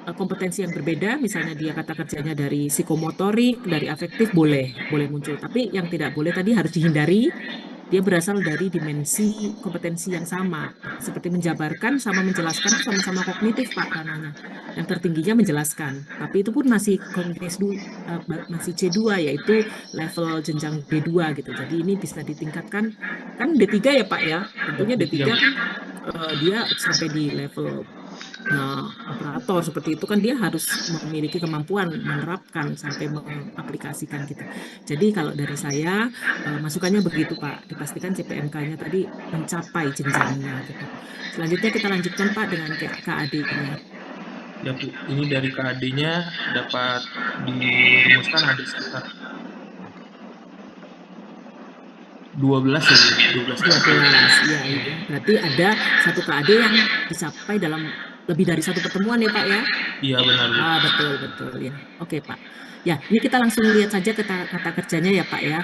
kompetensi yang berbeda, misalnya dia kata kerjanya dari psikomotorik, dari afektif, boleh muncul. Tapi yang tidak boleh tadi harus dihindari, dia berasal dari dimensi kompetensi yang sama. Seperti menjabarkan sama menjelaskan itu sama-sama kognitif Pak ranahnya. Yang tertingginya menjelaskan, tapi itu pun masih kognitif masih C2, yaitu level jenjang D2 gitu. Jadi ini bisa ditingkatkan, kan D3 ya Pak ya. Tentunya D3 kan dia sampai di level operator seperti itu kan, dia harus memiliki kemampuan menerapkan sampai mengaplikasikan gitu. Jadi kalau dari saya masukannya begitu Pak, dipastikan CPMK-nya tadi mencapai jenjangnya gitu. Selanjutnya kita lanjutkan Pak dengan KAD-nya. Ya Bu, ini dari KAD-nya dapat dirumuskan ada sekitar 12 ya, 12 KAD. 12, ya, berarti ada satu KAD yang dicapai dalam lebih dari satu pertemuan ya Pak ya? Iya benar Bu. Betul ya. Oke Pak. Ya, ini kita langsung lihat saja kata kerjanya ya Pak ya.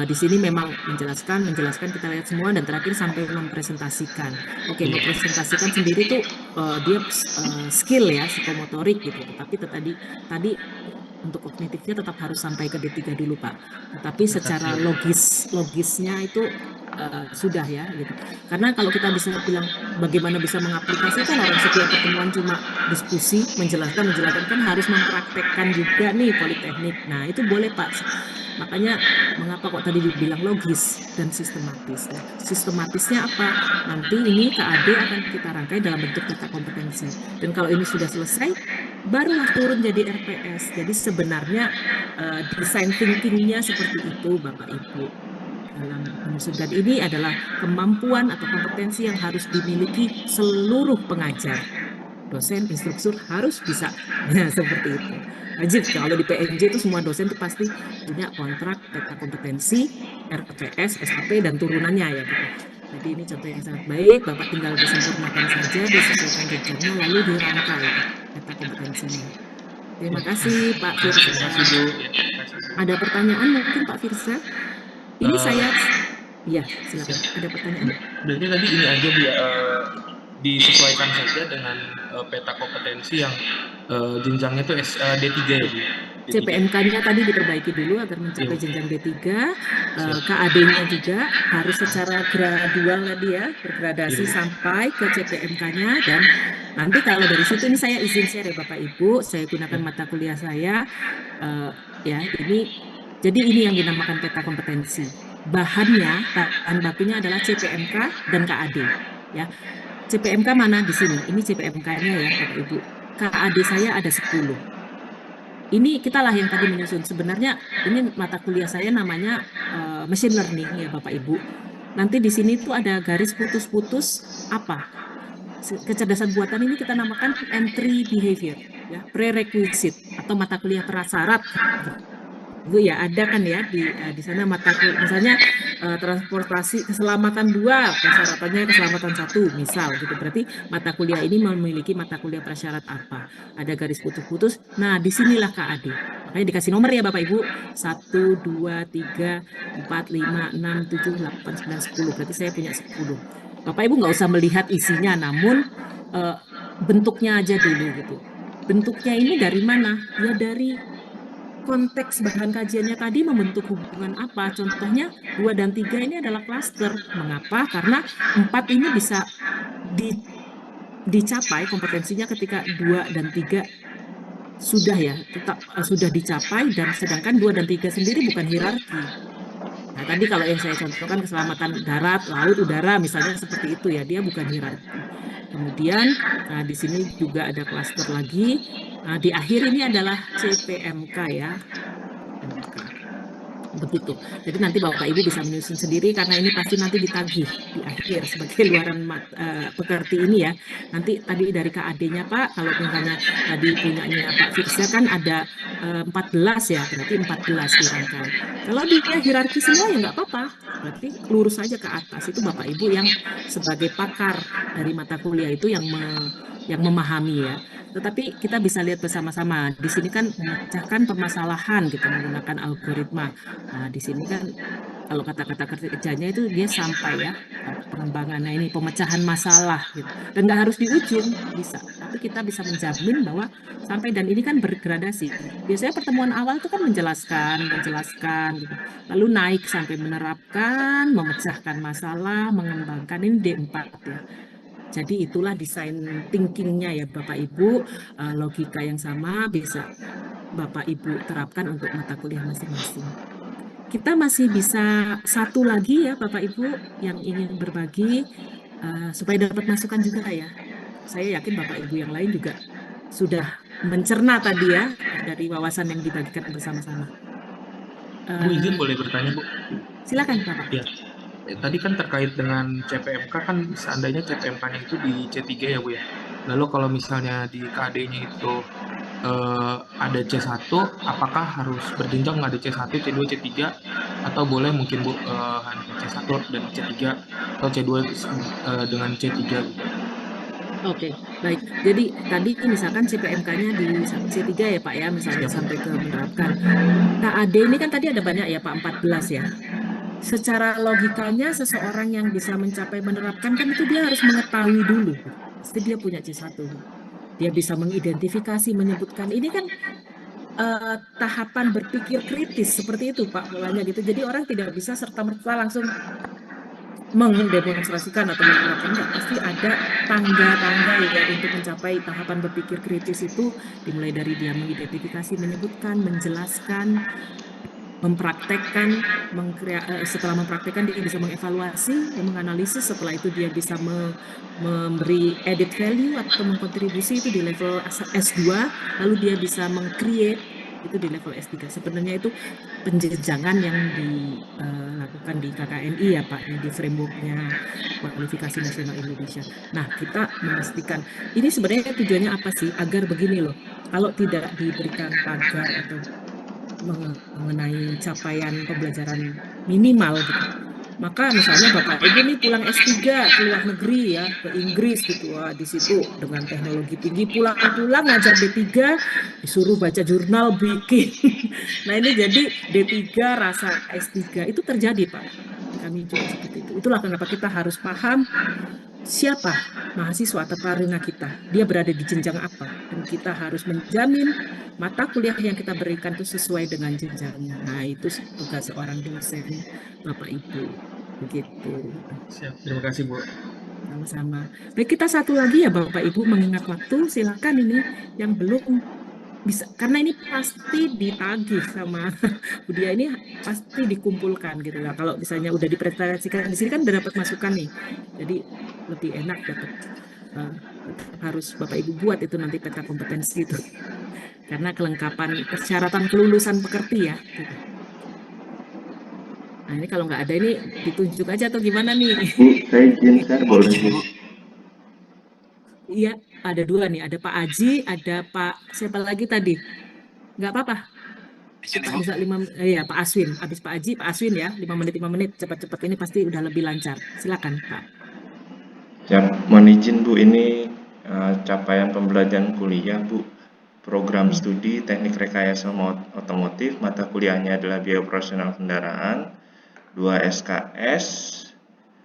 Di sini memang menjelaskan, kita lihat semua dan terakhir sampai mempresentasikan. Oke, Iya. mempresentasikan sendiri tuh dia skill ya, psikomotorik gitu. Tetapi tadi untuk kognitifnya tetap harus sampai ke D3 dulu Pak. Tetapi secara logisnya itu sudah ya gitu. Karena kalau kita bisa bilang bagaimana bisa mengaplikasikan, orang setiap pertemuan cuma diskusi, menjelaskan kan harus mempraktekkan juga nih politeknik. Nah, itu boleh Pak. Makanya mengapa kok tadi dibilang logis dan sistematis. Nah, sistematisnya apa? Nanti ini KAD akan kita rangkai dalam bentuk peta kompetensi. Dan kalau ini sudah selesai, barulah turun jadi RPS. Jadi sebenarnya design thinkingnya seperti itu Bapak Ibu. Dalam menyusun, dan ini adalah kemampuan atau kompetensi yang harus dimiliki seluruh pengajar. Dosen, instruktur harus bisa. Ya, seperti itu. Wajib, kalau di PNJ itu semua dosen itu pasti punya kontrak, peta kompetensi, RPS, SAP, dan turunannya ya gitu. Jadi ini contoh yang sangat baik, Bapak tinggal disempurnakan saja, disesuaikan jenjangnya, lalu dirangkai peta kompetensinya. Terima kasih Pak Firsa. Terima kasih Bu. Ya, terima kasih, Bu. Ada pertanyaan mungkin Pak Firsa? Ini saya, ya silakan. Ada pertanyaan? Berarti tadi ini aja Bu ya, disesuaikan saja dengan peta kompetensi yang jenjangnya itu D3 ya Bu. CPMK-nya tadi diperbaiki dulu agar mencapai jenjang D3, KAD-nya juga harus secara gradual tadi ya, bergradasi sampai ke CPMK-nya, dan nanti kalau dari situ ini saya izin share ya Bapak Ibu, saya gunakan mata kuliah saya, ya ini, jadi ini yang dinamakan peta kompetensi. Bahan bakunya adalah CPMK dan KAD, ya. CPMK mana di sini? Ini CPMK-nya ya Bapak Ibu. KAD saya ada 10. Ini kitalah yang tadi menyusun. Sebenarnya ini mata kuliah saya namanya machine learning ya Bapak Ibu. Nanti di sini tuh ada garis putus-putus apa? Kecerdasan buatan ini kita namakan entry behavior, ya, prerequisite atau mata kuliah prasyarat. Bu ya, ada kan ya di sana mata kuliah, misalnya transportasi keselamatan 2, persyaratannya keselamatan 1, misal gitu. Berarti mata kuliah ini memiliki mata kuliah prasyarat apa? Ada garis putus-putus. Nah, disinilah KAD. Makanya dikasih nomor ya Bapak Ibu. 1, 2, 3, 4, 5, 6, 7, 8, 9, 10. Berarti saya punya 10. Bapak Ibu nggak usah melihat isinya, namun bentuknya aja dulu gitu. Bentuknya ini dari mana? Ya dari konteks bahan kajiannya tadi membentuk hubungan apa. Contohnya 2 dan 3 ini adalah klaster. Mengapa? Karena 4 ini bisa dicapai kompetensinya ketika 2 dan 3 sudah ya, tetap sudah dicapai, dan sedangkan 2 dan 3 sendiri bukan hierarki. Nah, tadi kalau yang saya contohkan keselamatan darat, laut, udara misalnya seperti itu ya, dia bukan hierarki. Kemudian nah di sini juga ada klaster lagi. Nah, di akhir ini adalah CPMK ya. Begitu. Jadi nanti Bapak Ibu bisa menyusun sendiri karena ini pasti nanti ditagih di akhir sebagai luaran pekerti ini ya. Nanti tadi dari KAD-nya Pak, kalau misalnya tadi punyanya Pak Firsa kan ada 14 ya, berarti 14 dirangkai. Kalau dia hierarki semua ya nggak apa-apa, berarti lurus saja ke atas. Itu Bapak Ibu yang sebagai pakar dari mata kuliah itu yang memahami ya. Tetapi kita bisa lihat bersama-sama. Di sini kan memecahkan permasalahan gitu menggunakan algoritma. Nah, di sini kan kalau kata-kata kerjanya itu dia sampai ya pengembangannya ini pemecahan masalah gitu. Dan nggak harus di ujung bisa. Tapi kita bisa menjamin bahwa sampai, dan ini kan bergradasi. Biasanya pertemuan awal itu kan menjelaskan gitu. Lalu naik sampai menerapkan, memecahkan masalah, mengembangkan, ini D4 ya. Jadi itulah desain thinkingnya ya Bapak Ibu, logika yang sama bisa Bapak Ibu terapkan untuk mata kuliah masing-masing. Kita masih bisa satu lagi ya Bapak Ibu yang ingin berbagi supaya dapat masukan juga ya. Saya yakin Bapak Ibu yang lain juga sudah mencerna tadi ya dari wawasan yang dibagikan bersama-sama. Bu izin boleh bertanya Bu? Silakan Bapak. Ya. Tadi kan terkait dengan CPMK kan seandainya CPMK-nya itu di C3 ya Bu ya. Lalu kalau misalnya di KAD-nya itu ada C1, apakah harus berjenjang ada C1, C2, C3 atau boleh mungkin Bu hanya C1 dan C3 atau C2 dengan C3 gitu? Oke, baik. Jadi tadi misalkan CPMK-nya di C3 ya Pak ya, misalnya Siap. sampai ke menerapkan. KAD ini kan tadi ada banyak ya Pak, 14 ya. Secara logikanya seseorang yang bisa mencapai menerapkan kan itu dia harus mengetahui dulu. Pasti dia punya C1. Dia bisa mengidentifikasi, menyebutkan. Ini kan tahapan berpikir kritis seperti itu Pak polanya gitu. Jadi orang tidak bisa serta-merta langsung mendemonstrasikan atau menerapkan, enggak, pasti ada tangga-tangga ya untuk mencapai tahapan berpikir kritis itu, dimulai dari dia mengidentifikasi, menyebutkan, menjelaskan, mempraktekkan, setelah mempraktekkan dia bisa mengevaluasi, menganalisis, setelah itu dia bisa memberi added value atau mengkontribusi itu di level S2, lalu dia bisa meng-create itu di level S3. Sebenarnya itu penjenjangan yang dilakukan di KKNI ya Pak, ya, di frameworknya Kualifikasi Nasional Indonesia. Nah, kita memastikan ini sebenarnya tujuannya apa sih? Agar begini loh, kalau tidak diberikan pagar atau mengenai capaian pembelajaran minimal gitu. Maka misalnya Bapak Ibu nih pulang S3 ke luar negeri ya, ke Inggris gitu. Wah, di situ dengan teknologi tinggi pulang-pulang ngajar D3 disuruh baca jurnal bikin. Nah, ini jadi D3 rasa S3 itu terjadi, Pak. Di kami juga seperti itu. Itulah kenapa kita harus paham siapa mahasiswa atau penerima kita, dia berada di jenjang apa, dan kita harus menjamin mata kuliah yang kita berikan itu sesuai dengan jenjangnya. Nah, itu tugas seorang dosen, Bapak Ibu. Begitu. Siap. Terima kasih, Bu. Sama-sama. Baik, kita satu lagi ya Bapak Ibu, mengingat waktu, silakan ini yang belum bisa, karena ini pasti ditagih sama Budia, ini pasti dikumpulkan gitu lah. Kalau misalnya udah dipresentasikan di sini kan udah dapat masukan nih, jadi lebih enak dapat. eh, Tetap harus Bapak Ibu buat itu nanti peta kompetensi itu, karena kelengkapan persyaratan kelulusan pekerti ya. Gitu. Nah, ini kalau nggak ada ini ditunjuk aja atau gimana nih? Bu, saya izin share boleh Bu? Iya, ada dua nih, ada Pak Aji, ada Pak siapa lagi tadi? Nggak apa-apa. Pak bisa ya Pak Aswin. Habis Pak Aji, Pak Aswin ya, 5 menit cepat-cepat ini pasti udah lebih lancar. Silakan Pak. Siap, mohon izin Bu, ini capaian pembelajaran kuliah Bu. Program studi Teknik Rekayasa Otomotif, mata kuliahnya adalah Biaya Operasional Kendaraan, 2 SKS.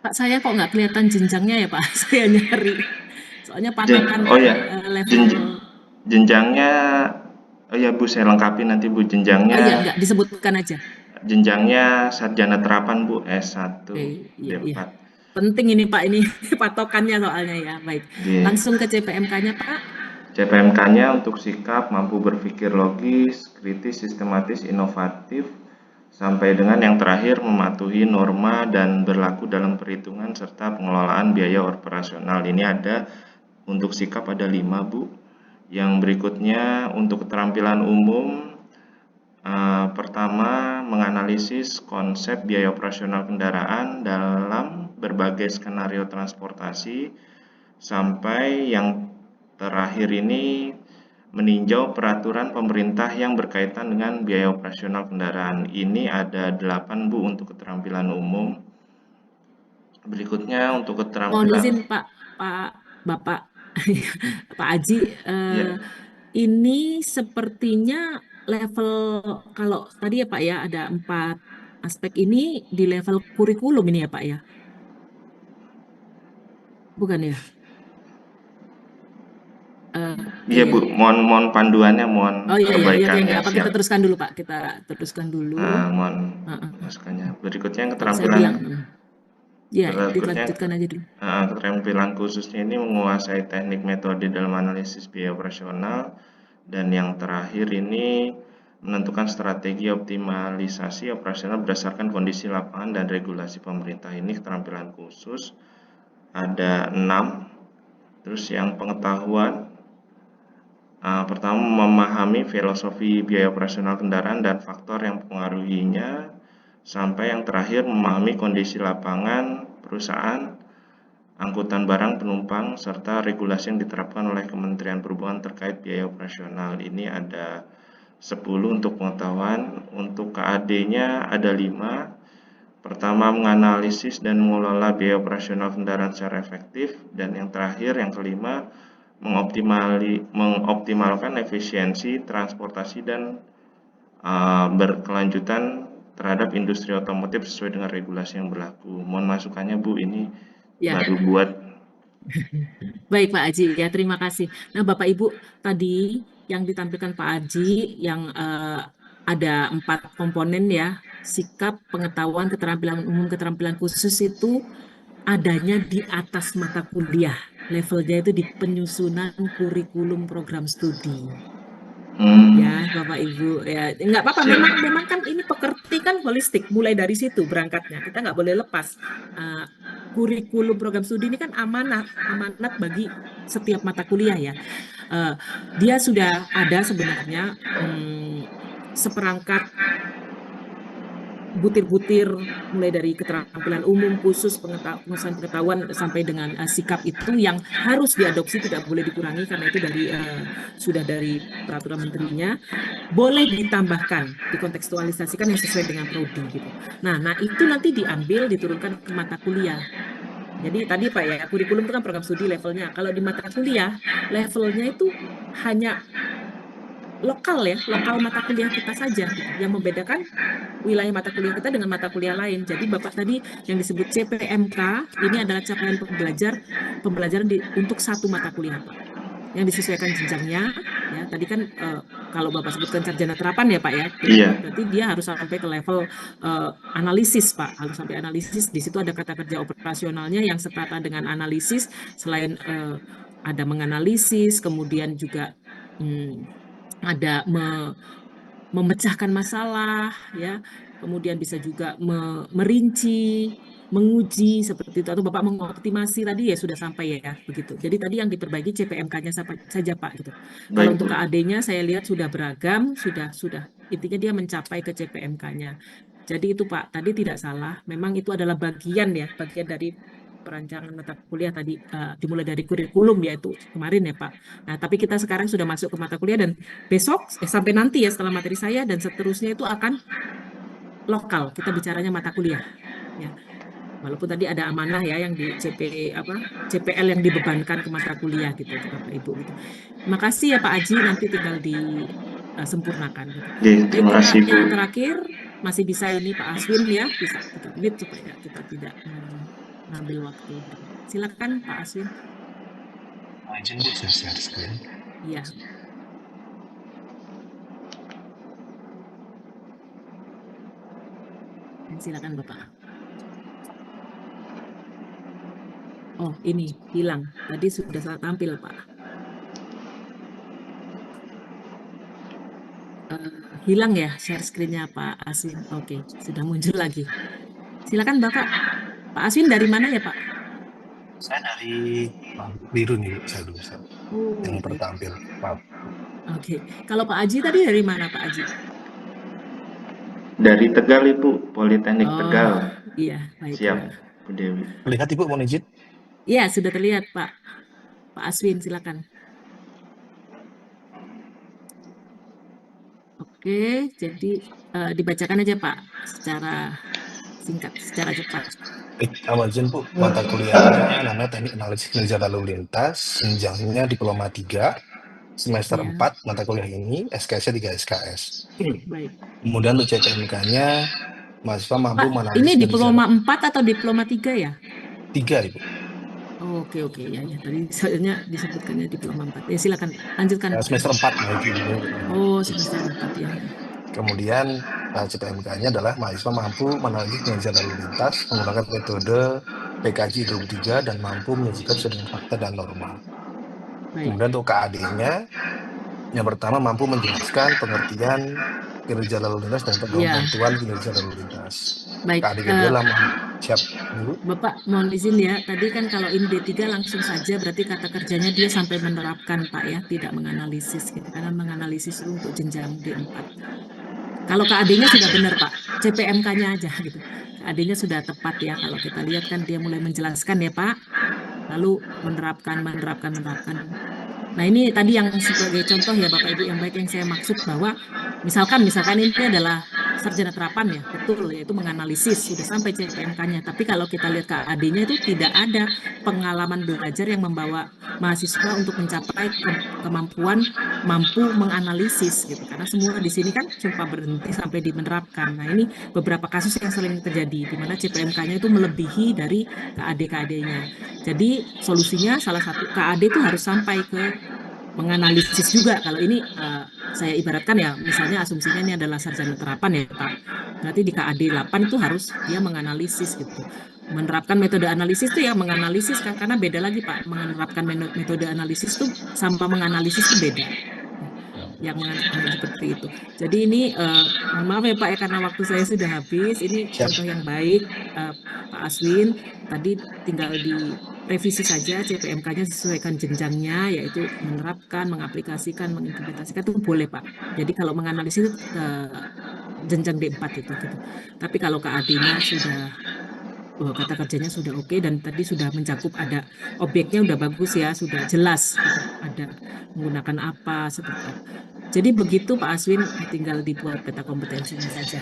Pak, saya kok nggak kelihatan jenjangnya ya Pak? Saya nyari. Soalnya patokan level. Jenjangnya, oh ya Bu, saya lengkapi nanti Bu, jenjangnya. Iya, nggak disebutkan aja. Jenjangnya sarjana terapan Bu, S1, Iya. D4. Penting ini Pak, ini patokannya soalnya ya. Baik, langsung ke CPMK-nya Pak. CPMK-nya untuk sikap, mampu berpikir logis, kritis, sistematis, inovatif, sampai dengan yang terakhir mematuhi norma dan berlaku dalam perhitungan serta pengelolaan biaya operasional. Ini ada untuk sikap ada 5 Bu. Yang berikutnya untuk keterampilan umum, pertama menganalisis konsep biaya operasional kendaraan dalam berbagai skenario transportasi, sampai yang terakhir ini meninjau peraturan pemerintah yang berkaitan dengan biaya operasional kendaraan. Ini ada 8 Bu untuk keterampilan umum. Berikutnya untuk keterampilan. Mohon izin Pak Bapak Pak Aji, ini sepertinya level, kalau tadi ya Pak ya ada 4 aspek ini di level kurikulum ini ya Pak ya? Bukan ya? Iya Bu, mohon panduannya, mohon perbaikannya. Apa kita teruskan dulu Pak, kita teruskan dulu. Mohon masukannya. Berikutnya yang Kalau saya keterampilan. bilang, ya dilanjutkan aja dulu. Keterampilan khususnya ini menguasai teknik metode dalam analisis biaya operasional, dan yang terakhir ini menentukan strategi optimalisasi operasional berdasarkan kondisi lapangan dan regulasi pemerintah. Ini keterampilan khusus ada 6. Terus yang pengetahuan, pertama memahami filosofi biaya operasional kendaraan dan faktor yang mempengaruhinya, sampai yang terakhir memahami kondisi lapangan perusahaan, angkutan barang penumpang, serta regulasi yang diterapkan oleh Kementerian Perhubungan terkait biaya operasional. Ini ada 10 untuk pengetahuan. Untuk KAD-nya ada 5. Pertama, menganalisis dan mengelola biaya operasional kendaraan secara efektif. Dan yang terakhir, yang kelima, mengoptimalkan efisiensi transportasi dan berkelanjutan terhadap industri otomotif sesuai dengan regulasi yang berlaku. Mohon masukannya, Bu, ini Ya, baru buat. baik Pak Aji, ya terima kasih. Nah Bapak Ibu, tadi yang ditampilkan Pak Aji yang ada 4 komponen ya, sikap, pengetahuan, keterampilan umum, keterampilan khusus itu adanya di atas mata kuliah. Levelnya itu di penyusunan kurikulum program studi. Ya, Bapak Ibu, ya nggak apa-apa. Siap. Memang kan ini pekerti kan holistik. Mulai dari situ berangkatnya. Kita nggak boleh lepas. Kurikulum program studi ini kan amanat bagi setiap mata kuliah ya. Dia sudah ada sebenarnya seperangkat butir-butir mulai dari keterampilan umum, khusus, pengusahaan pengetahuan sampai dengan sikap itu yang harus diadopsi, tidak boleh dikurangi karena itu sudah dari peraturan menterinya. Boleh ditambahkan, dikontekstualisasikan yang sesuai dengan prodi gitu. Nah itu nanti diambil, diturunkan ke mata kuliah. Jadi tadi Pak ya, kurikulum itu kan program studi levelnya. Kalau di mata kuliah, levelnya itu hanya lokal ya, lokal mata kuliah kita saja gitu. Yang membedakan wilayah mata kuliah kita dengan mata kuliah lain. Jadi Bapak tadi yang disebut CPMK, ini adalah capaian pembelajaran untuk satu mata kuliah Pak. Yang disesuaikan jenjangnya, ya tadi kan kalau Bapak sebutkan sarjana terapan ya Pak ya, Iya. berarti dia harus sampai ke level analisis Pak, harus sampai analisis. Di situ ada kata kerja operasionalnya yang setara dengan analisis, selain ada menganalisis, kemudian juga ada memecahkan masalah, ya, kemudian bisa juga merinci, menguji seperti itu, atau Bapak mengoptimasi tadi ya sudah sampai ya begitu. Jadi tadi yang diperbaiki CPMK-nya saja Pak gitu. Kalau Baik, untuk Bu. KAD-nya saya lihat sudah beragam, sudah intinya dia mencapai ke CPMK-nya. Jadi itu Pak, tadi tidak salah, memang itu adalah bagian dari perancangan mata kuliah tadi dimulai dari kurikulum yaitu kemarin ya Pak. Nah, tapi kita sekarang sudah masuk ke mata kuliah dan besok sampai nanti ya setelah materi saya dan seterusnya itu akan lokal. Kita bicaranya mata kuliah ya. Walaupun tadi ada amanah ya yang di CPL yang dibebankan ke mata kuliah gitu Bapak Ibu gitu. Terima kasih ya Pak Aji, nanti tinggal disempurnakan gitu. Oke, Baik, terima kasih, Bu. yang terakhir masih bisa ini Pak Aswin ya, bisa 3 menit supaya kita tidak mengambil waktu. Silakan Pak Aswin. Izin Bu, saya share screen. Iya. Silakan Bapak. Oh, ini hilang. Tadi sudah tampil, Pak. Hilang ya share screen-nya Pak Aswin. Oke, sudah muncul lagi. Silakan Bapak. Pak Aswin dari mana ya Pak? Saya dari Biru nih, saya dulu. Oh, yang baik. tertampil. Maaf. Oke. Kalau Pak Aji tadi dari mana Pak Aji? Dari Tegal, Ibu. Politeknik Oh, Tegal. iya, baik. Siap, Bu Dewi. Lihat Ibu, mohon izin. Iya, sudah terlihat Pak. Pak Aswin, silakan. Oke, jadi dibacakan aja Pak secara singkat, secara cepat. Izin Bu, mata kuliahnya namanya Teknik Analisis Kinerja Lalu Lintas, jenjangnya Diploma 3, semester Ya. 4 mata kuliah ini, SKS-nya 3 SKS. Baik. Kemudian untuk CPMK-nya, mahasiswa mampu Pak, menanalisis ini kinerja diploma 4 atau diploma 3 ya? 3 Ibu. Oh, oke ya. Tadi soalnya disebutkannya diploma 4. Ya silakan lanjutkan. Semester 4 Ibu. Oh, semester 4 ya. Kemudian CPMK-nya adalah mahasiswa mampu menanalisis kinerja lalu lintas menggunakan metode PKG 23 dan mampu menyajikan sesuai dengan fakta dan norma. Baik. Kemudian untuk KAD-nya, yang pertama mampu menjelaskan pengertian kinerja lalu lintas dan bantuan kinerja lalu lintas. Baik. KAD kedua siap dulu. Bapak mohon izin ya, tadi kan kalau ini D3 langsung saja berarti kata kerjanya dia sampai menerapkan Pak ya, tidak menganalisis gitu, karena menganalisis itu untuk jenjang D4. Kalau KAD-nya sudah benar Pak, CPMK-nya aja gitu. KAD-nya sudah tepat ya, kalau kita lihat kan dia mulai menjelaskan ya Pak, lalu menerapkan. Nah ini tadi yang sebagai contoh ya Bapak Ibu yang baik yang saya maksud bahwa misalkan ini adalah sarjana terapan ya, betul, yaitu menganalisis, sudah sampai CPMK-nya. Tapi kalau kita lihat KAD-nya itu tidak ada pengalaman belajar yang membawa mahasiswa untuk mencapai kemampuan mampu menganalisis gitu. Karena semua di sini kan cuma berhenti sampai di menerapkan. Nah, ini beberapa kasus yang sering terjadi, di mana CPMK-nya itu melebihi dari KAD-KAD-nya. Jadi solusinya salah satu KAD itu harus sampai ke menganalisis juga. Kalau ini saya ibaratkan ya, misalnya asumsinya ini adalah sarjana terapan ya Pak. Berarti di KAD 8 itu harus dia menganalisis gitu. Menerapkan metode analisis itu ya menganalisis kan, karena beda lagi Pak. Menerapkan metode analisis itu sama menganalisis itu beda. Yang menganalisis seperti itu. Jadi ini mohon maaf ya Pak ya, karena waktu saya sudah habis. Ini Siap. contoh yang baik Pak Aswin. Tadi tinggal direvisi saja CPMK-nya sesuaikan jenjangnya, yaitu menerapkan, mengaplikasikan, mengimplementasikan itu boleh Pak. Jadi kalau menganalisis itu jenjang D4 itu gitu. Tapi kalau KAD-nya sudah kata kerjanya sudah oke, dan tadi sudah mencakup, ada objeknya udah bagus ya, sudah jelas gitu. Ada menggunakan apa, seperti apa. Jadi begitu Pak Aswin, tinggal dibuat peta kompetensinya saja.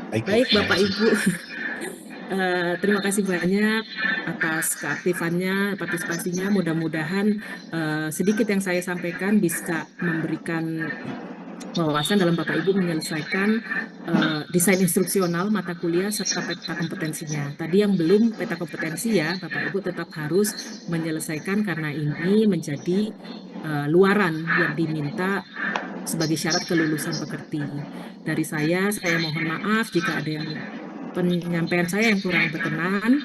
Baik Bapak Ibu, terima kasih banyak atas keaktifannya, partisipasinya. Mudah-mudahan sedikit yang saya sampaikan bisa memberikan wawasan dalam Bapak Ibu menyelesaikan desain instruksional mata kuliah serta peta kompetensinya. Tadi yang belum peta kompetensi ya, Bapak Ibu tetap harus menyelesaikan karena ini menjadi luaran yang diminta sebagai syarat kelulusan pekerti. Dari saya mohon maaf jika ada yang penyampaian saya yang kurang berkenan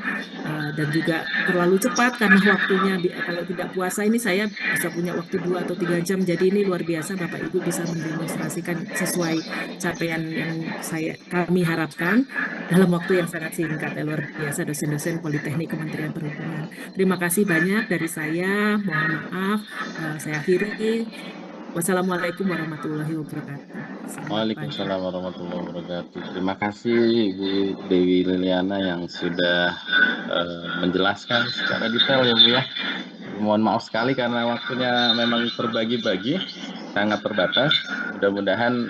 dan juga terlalu cepat karena waktunya, kalau tidak puasa ini saya bisa punya waktu 2 atau 3 jam, jadi ini luar biasa Bapak Ibu bisa mendemonstrasikan sesuai capaian yang kami harapkan dalam waktu yang sangat singkat ya, luar biasa dosen-dosen Politeknik Kementerian Perhubungan. Terima kasih banyak dari saya, mohon maaf, saya akhiri. Wassalamualaikum warahmatullahi wabarakatuh. Waalaikumsalam warahmatullahi wabarakatuh. Terima kasih Ibu Dewi Liliana yang sudah menjelaskan secara detail ya Bu ya. Mohon maaf sekali karena waktunya memang terbagi-bagi, sangat terbatas. Mudah-mudahan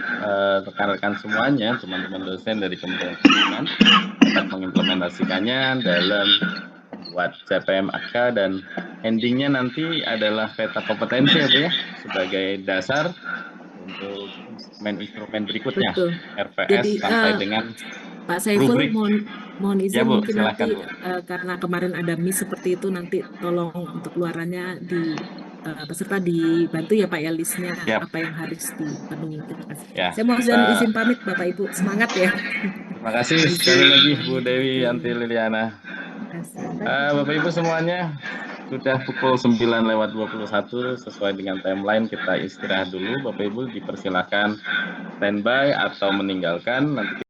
rekan-rekan semuanya, teman-teman dosen dari Kementerian Perhubungan dapat mengimplementasikannya dalam buat CPMK, dan endingnya nanti adalah peta kompetensi ya Bu ya, sebagai dasar untuk instrumen-instrumen berikutnya. Betul. RPS Jadi sampai dengan Pak Saiful rubrik. mohon izin Ya Bu, mungkin silakan, nanti Bu. Karena kemarin ada miss seperti itu, nanti tolong untuk luarannya di peserta dibantu ya Pak ya, listnya apa yang harus dipenuhi. Terima kasih. Ya, Saya mohon izin pamit Bapak Ibu, semangat ya. Terima kasih sekali lagi Bu Dewi Yanti Liliana. Bapak Ibu semuanya, sudah pukul 9:21 sesuai dengan timeline, kita istirahat dulu. Bapak Ibu dipersilakan standby atau meninggalkan. Nanti